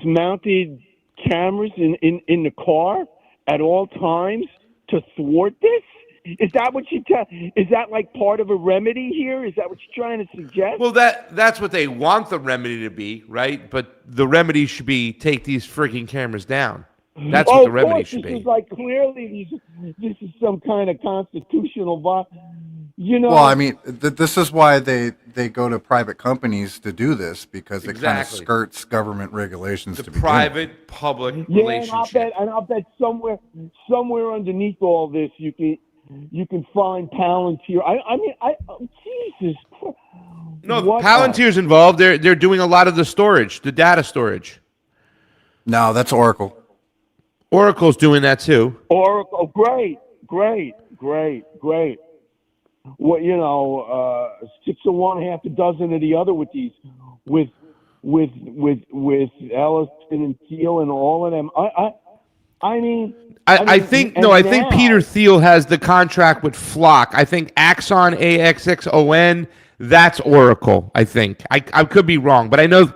mounted cameras in the car at all times to thwart this. Is that what you tell? Is that like part of a remedy here? Is that what you're trying to suggest? Well, that's what they want the remedy to be, right? But the remedy should be take these freaking cameras down. That's what the remedy should be. This is like clearly this is some kind of constitutional. You know, well, I mean, this is why they go to private companies to do this, because it kind of skirts government regulations to begin private public relationship. And I'll bet somewhere underneath all this you can find Palantir. Jesus Christ. No, Palantir's involved. They're doing a lot of the storage, the data storage. No, that's Oracle. Oracle's doing that too. Oracle, great. Well, you know, 6 of one, half a dozen of the other with these, with Ellison and Thiel and all of them. I think Peter Thiel has the contract with Flock. I think Axon, AXXON, that's Oracle. I think I could be wrong, but I know.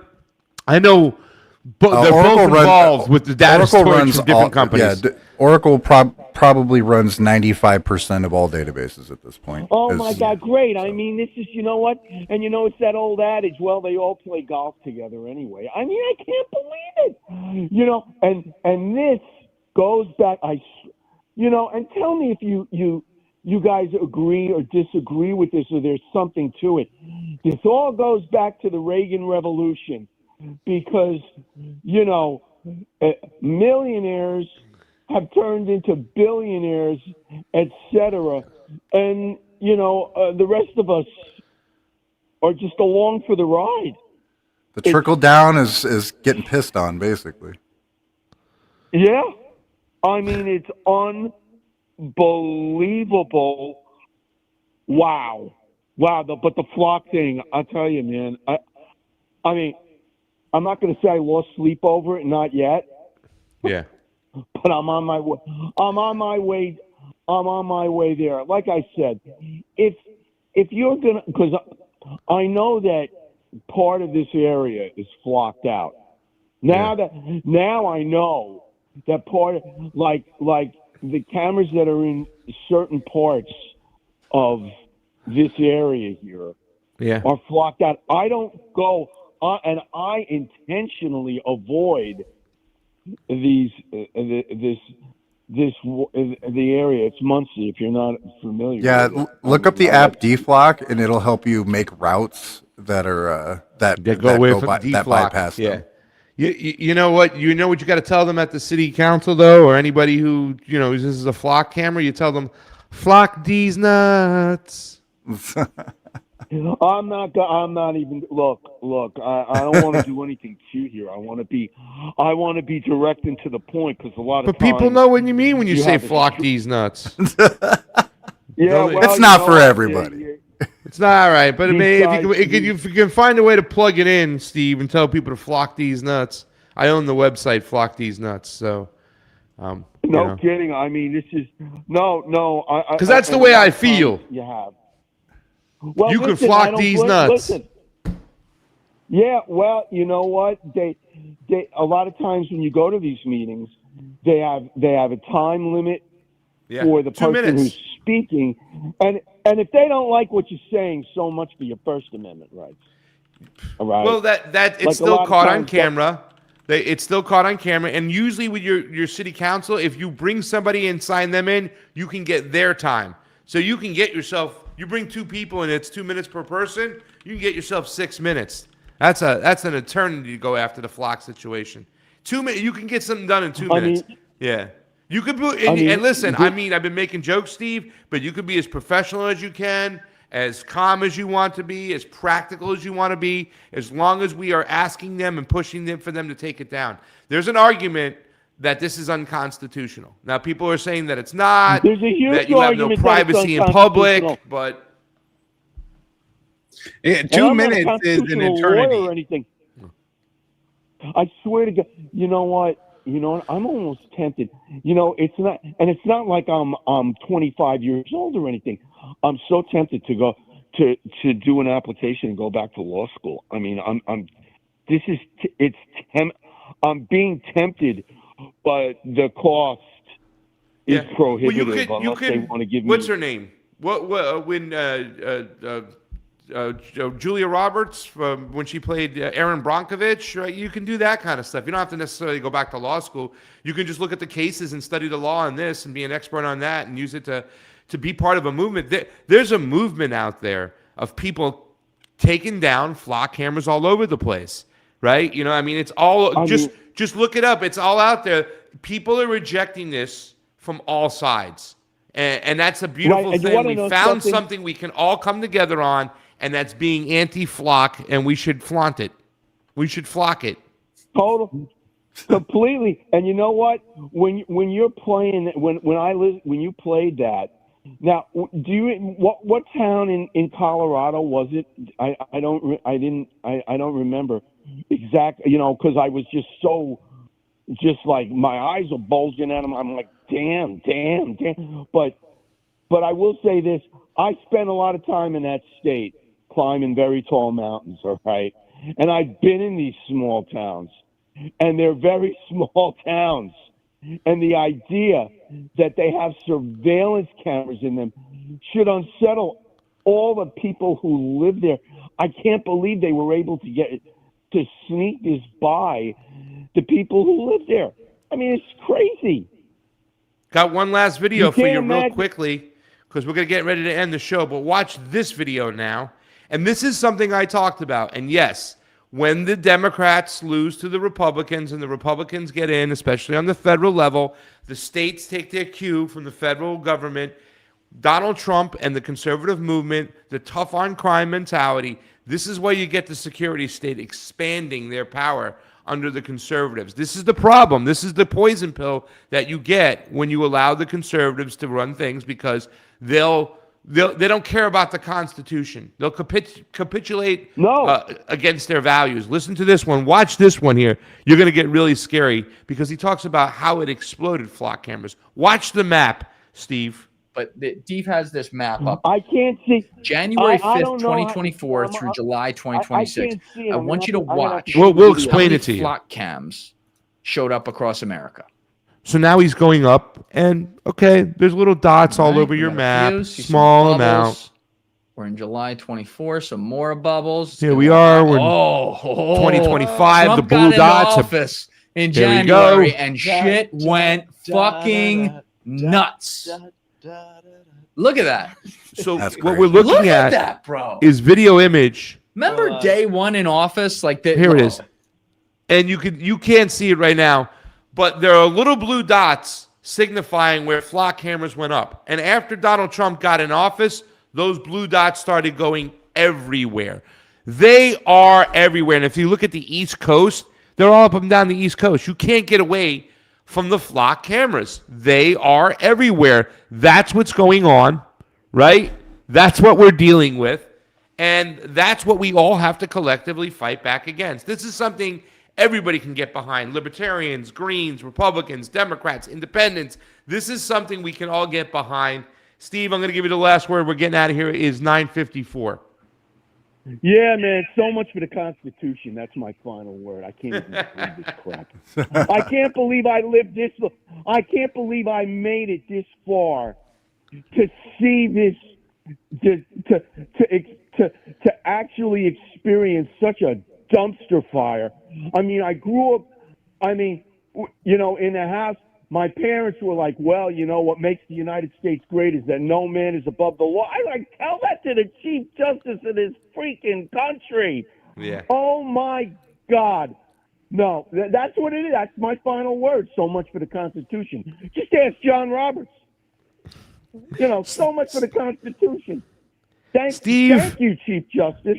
But they're both involved with the data storage from different companies. Yeah, Oracle probably runs 95% of all databases at this point. Oh my God, great! I mean, this is, you know what, and you know, it's that old adage. Well, they all play golf together anyway. I mean, I can't believe it. You know, and this goes back. You know, and tell me if you guys agree or disagree with this, or there's something to it. This all goes back to the Reagan Revolution. Because, you know, millionaires have turned into billionaires, etc. And, you know, the rest of us are just along for the ride. The trickle down is getting pissed on, basically. Yeah. I mean, it's unbelievable. Wow. But the Flock thing, I'll tell you, man, I mean, I'm not going to say I lost sleep over it, not yet. Yeah. But I'm on my way. I'm on my way there. Like I said, if you're gonna, because I know that part of this area is flocked out. Now I know that part, like the cameras that are in certain parts of this area here, are flocked out. I don't go. And I intentionally avoid the area. It's Muncie, if you're not familiar. Yeah, with it. Look up the app DFlock, and it'll help you make routes that are that bypass them. You know what? You know what you got to tell them at the city council though, or anybody who this is a Flock camera. You tell them, flock these nuts. I'm not even. Look. I don't want to do anything cute here. I want to be direct and to the point because a lot of But people times know what you mean when you say have a flock these nuts. Yeah, Don't they? well, It's you not know for what? everybody. It's not all right, but I These mean, guys- if you can find a way to plug it in, Steve, and tell people to flock these nuts. I own the website Flock These Nuts, so you No know. kidding. I mean, this is no. Because that's the and way a lot I of times feel. You have. Well, You can listen, flock I don't these blame- nuts. Listen. Yeah, well, you know what? They a lot of times when you go to these meetings, they have a time limit Yeah. for the 2 person minutes. who's speaking, and if they don't like what you're saying, so much for your First Amendment rights. All right. Well, that it's Like a still lot of caught on times- camera. It's still caught on camera, and usually with your city council, if you bring somebody and sign them in, you can get their time. So you can get yourself. You bring 2 people, and it's 2 minutes per person. You can get yourself 6 minutes. That's an eternity to go after the flock situation. 2 minutes, you can get something done in 2 minutes. Yeah. You could be, and listen, I've been making jokes, Steve, but you could be as professional as you can, as calm as you want to be, as practical as you want to be, as long as we are asking them and pushing them for them to take it down. There's an argument that this is unconstitutional. Now, people are saying that it's not, There's a huge that you have no argument that it's privacy in public, unconstitutional. but Yeah, And 2 I'm not a minutes is an constitutional eternity. lawyer or anything. I swear to God. You know what? I'm almost tempted. It's not like I'm 25 years old or anything. I'm so tempted to go to do an application and go back to law school. I mean, I'm being tempted, but the cost is prohibitive unless they want to give me. What's her name? Julia Roberts, when she played Erin Brockovich, right? You can do that kind of stuff. You don't have to necessarily go back to law school. You can just look at the cases and study the law on this and be an expert on that and use it to be part of a movement. There's a movement out there of people taking down flock cameras all over the place, right? It's all just look it up. It's all out there. People are rejecting this from all sides. And that's a beautiful Right. thing. We found something we can all come together on, and that's being anti-flock, and we should flaunt it. We should flock it. Total, completely. And you know what? When you're playing, when you played that, now what town in Colorado was it? I don't remember exactly. Because I was just like my eyes are bulging at them. I'm like, damn. But I will say this: I spent a lot of time in that state climbing very tall mountains. All right, and I've been in these small towns, and they're very small towns. And the idea that they have surveillance cameras in them should unsettle all the people who live there. I can't believe they were able to sneak this by the people who live there. I mean, it's crazy. Got one last video for you real imagine- quickly, because we're going to get ready to end the show. But watch this video now. And this is something I talked about. And yes, when the Democrats lose to the Republicans and the Republicans get in, especially on the federal level, the states take their cue from the federal government. Donald Trump and the conservative movement, the tough on crime mentality, this is where you get the security state expanding their power under the conservatives. This is the problem. This is the poison pill that you get when you allow the conservatives to run things, because they don't care about the Constitution. They'll capitulate against their values. Listen to this one. Watch this one here. You're going to get really scary, because he talks about how it exploded flock cameras. Watch the map, Steve. But Steve has this map up. I can't see. January I 5th, don't know 2024 through July 2026. can't see it. I want you to watch. We'll explain it to you. Flock cams showed up across America. So now he's going up, and okay, there's little dots all over your map, small amount. We're in July 24, some more bubbles. Here we are. We're 2025. Trump The blue got in dots. office in Here we January, go. and shit went fucking nuts. Look at that. So what we're looking Look at at that, bro. is video image. Remember day one in office? Here it is. And you can't see it right now, but there are little blue dots signifying where flock cameras went up. And after Donald Trump got in office, those blue dots started going everywhere. They are everywhere. And if you look at the East Coast, they're all up and down the East Coast. You can't get away from the flock cameras. They are everywhere. That's what's going on, right? That's what we're dealing with. And that's what we all have to collectively fight back against. This is something everybody can get behind. Libertarians, Greens, Republicans, Democrats, Independents. This is something we can all get behind. Steve, I'm going to give you the last word. We're getting out of here. It is 9:54. Yeah, man, so much for the Constitution. That's my final word. I can't even believe this crap. I can't believe I lived this. I can't believe I made it this far to see this, to actually experience such a dumpster fire. I mean, I grew up, in the house. My parents were like, well, what makes the United States great is that no man is above the law. Tell that to the Chief Justice of this freaking country. Yeah. Oh, my God. No, that's what it is. That's my final word. So much for the Constitution. Just ask John Roberts. So much for the Constitution. Thank you, Chief Justice.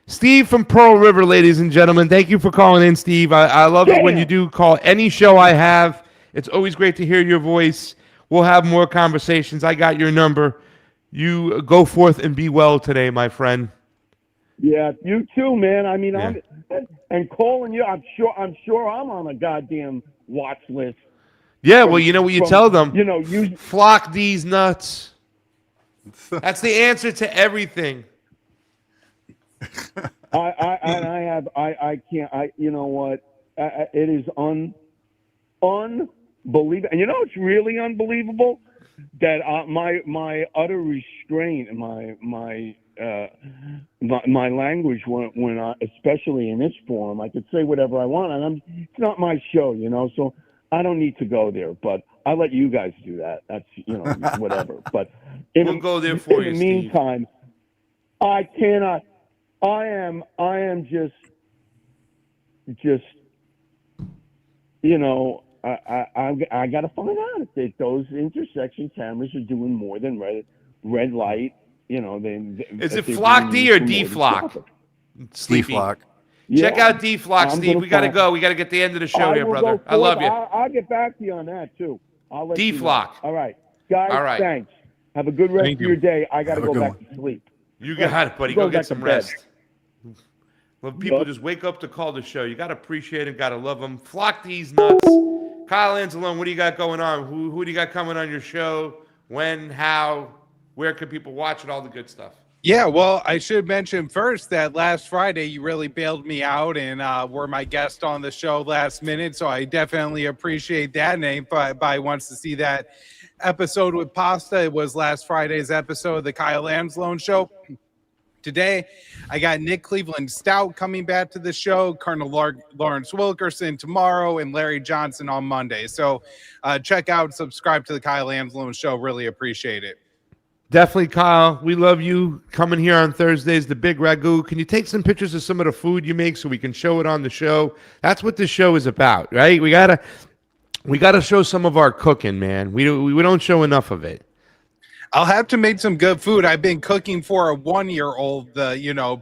Steve from Pearl River, ladies and gentlemen. Thank you for calling in, Steve. I love it when you do call any show I have. It's always great to hear your voice. We'll have more conversations. I got your number. You go forth and be well today, my friend. Yeah, you too, man. And calling you, I'm sure I'm on a goddamn watch list. Yeah, well, you know what you tell them? You flock these nuts. That's the answer to everything. It is unbelievable. And it's really unbelievable that my utter restraint and my language when I, especially in this forum, I could say whatever I want, and it's not my show, so I don't need to go there. But I let you guys do that. That's whatever. But we'll go there for you. In the meantime, I cannot. I am just I got to find out if those intersection cameras are doing more than red light. Is it Flock D or D Flock? D Flock. Check out D Flock, Steve. We got to go. We got to get the end of the show here, brother. I love you. I'll get back to you on that too. I'll let D Flock. All right, guys. All right. Thanks. Have a good rest of your day. I got to go back to sleep. You got it, buddy. Go get some rest. Well, people just wake up to call the show. You got to appreciate it. Got to love them. Flock these nuts. Kyle Anzalone, what do you got going on? Who do you got coming on your show? When? How? Where can people watch it? All the good stuff. Yeah, well, I should mention first that last Friday you really bailed me out and were my guest on the show last minute. So I definitely appreciate that. And anybody wants to see that episode with Pasta, it was last Friday's episode of the Kyle Anzalone Show. Today, I got Nick Cleveland Stout coming back to the show, Colonel Lawrence Wilkerson tomorrow, and Larry Johnson on Monday. So check out, subscribe to the Kyle Anzalone Show. Really appreciate it. Definitely, Kyle. We love you coming here on Thursdays, the Big Ragu. Can you take some pictures of some of the food you make so we can show it on the show? That's what this show is about, right? We gotta show some of our cooking, man. We don't show enough of it. I'll have to make some good food. I've been cooking for a 1-year-old,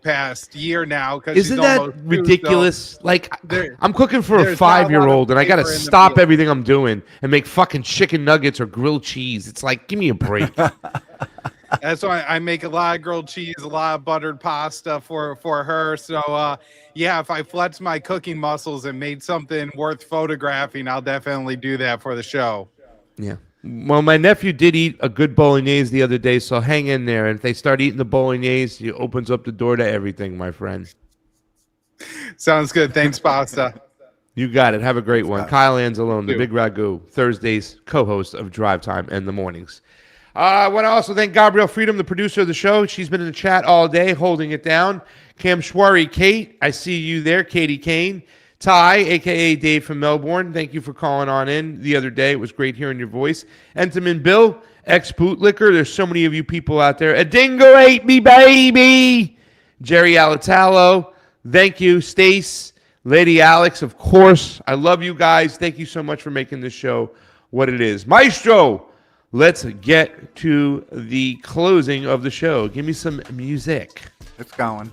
past year now. Isn't that ridiculous? I'm cooking for a 5-year-old, and I got to stop everything I'm doing and make fucking chicken nuggets or grilled cheese. It's like, give me a break. That's why I make a lot of grilled cheese, a lot of buttered pasta for her. So, if I flex my cooking muscles and made something worth photographing, I'll definitely do that for the show. Yeah. Well, my nephew did eat a good bolognese the other day, so hang in there. And if they start eating the bolognese, it opens up the door to everything, my friend. Sounds good. Thanks, Pasta. You got it. Have a great one. Kyle Anzalone, the Big Ragu, Thursdays, co-host of Drive Time in the mornings. I want to also thank Gabrielle Freedom, the producer of the show. She's been in the chat all day, holding it down. Cam Schwari, Kate, I see you there. Katie Kane. Ty, a.k.a. Dave from Melbourne, thank you for calling on in the other day. It was great hearing your voice. Entenmann Bill, ex-bootlicker. There's so many of you people out there. A dingo ate me, baby. Jerry Alatalo, thank you. Stace, Lady Alex, of course. I love you guys. Thank you so much for making this show what it is. Maestro, let's get to the closing of the show. Give me some music. It's going.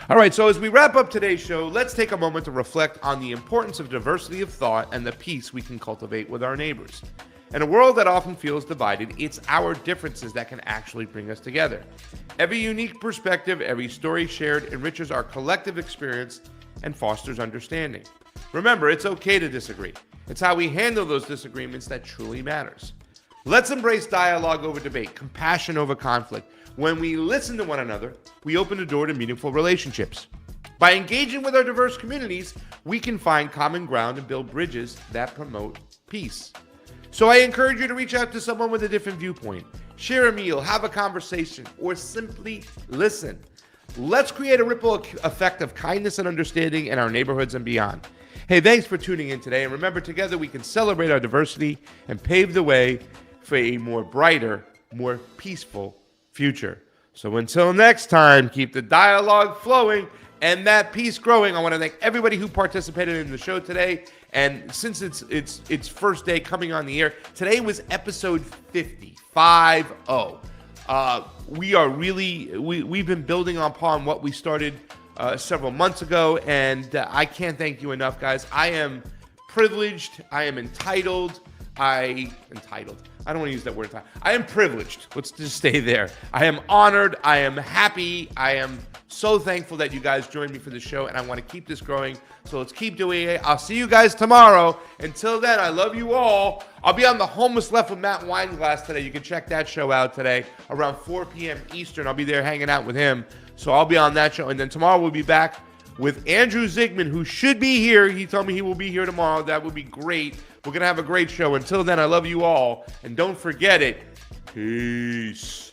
All right, so as we wrap up today's show, let's take a moment to reflect on the importance of diversity of thought and the peace we can cultivate with our neighbors. In a world that often feels divided, it's our differences that can actually bring us together. Every unique perspective, every story shared enriches our collective experience and fosters understanding. Remember, it's okay to disagree. It's how we handle those disagreements that truly matters. Let's embrace dialogue over debate, compassion over conflict. When we listen to one another, we open the door to meaningful relationships. By engaging with our diverse communities, we can find common ground and build bridges that promote peace. So I encourage you to reach out to someone with a different viewpoint. Share a meal, have a conversation, or simply listen. Let's create a ripple effect of kindness and understanding in our neighborhoods and beyond. Hey, thanks for tuning in today. And remember, together we can celebrate our diversity and pave the way for a more brighter, more peaceful future. So until next time, keep the dialogue flowing and that peace growing. I want to thank everybody who participated in the show today. And since it's first day coming on the air, today was episode 50. We are really, we've been building upon what we started several months ago, and I can't thank you enough, guys. I am privileged. I am entitled. I don't want to use that word. I am privileged. Let's just stay there. I am honored. I am happy. I am so thankful that you guys joined me for the show, and I want to keep this growing. So let's keep doing it. I'll see you guys tomorrow. Until then, I love you all. I'll be on The Homeless Left with Matt Weinglass today. You can check that show out today around 4 p.m. Eastern. I'll be there hanging out with him. So I'll be on that show. And then tomorrow we'll be back with Andrew Zigman, who should be here. He told me he will be here tomorrow. That would be great. We're going to have a great show. Until then, I love you all. And don't forget it. Peace.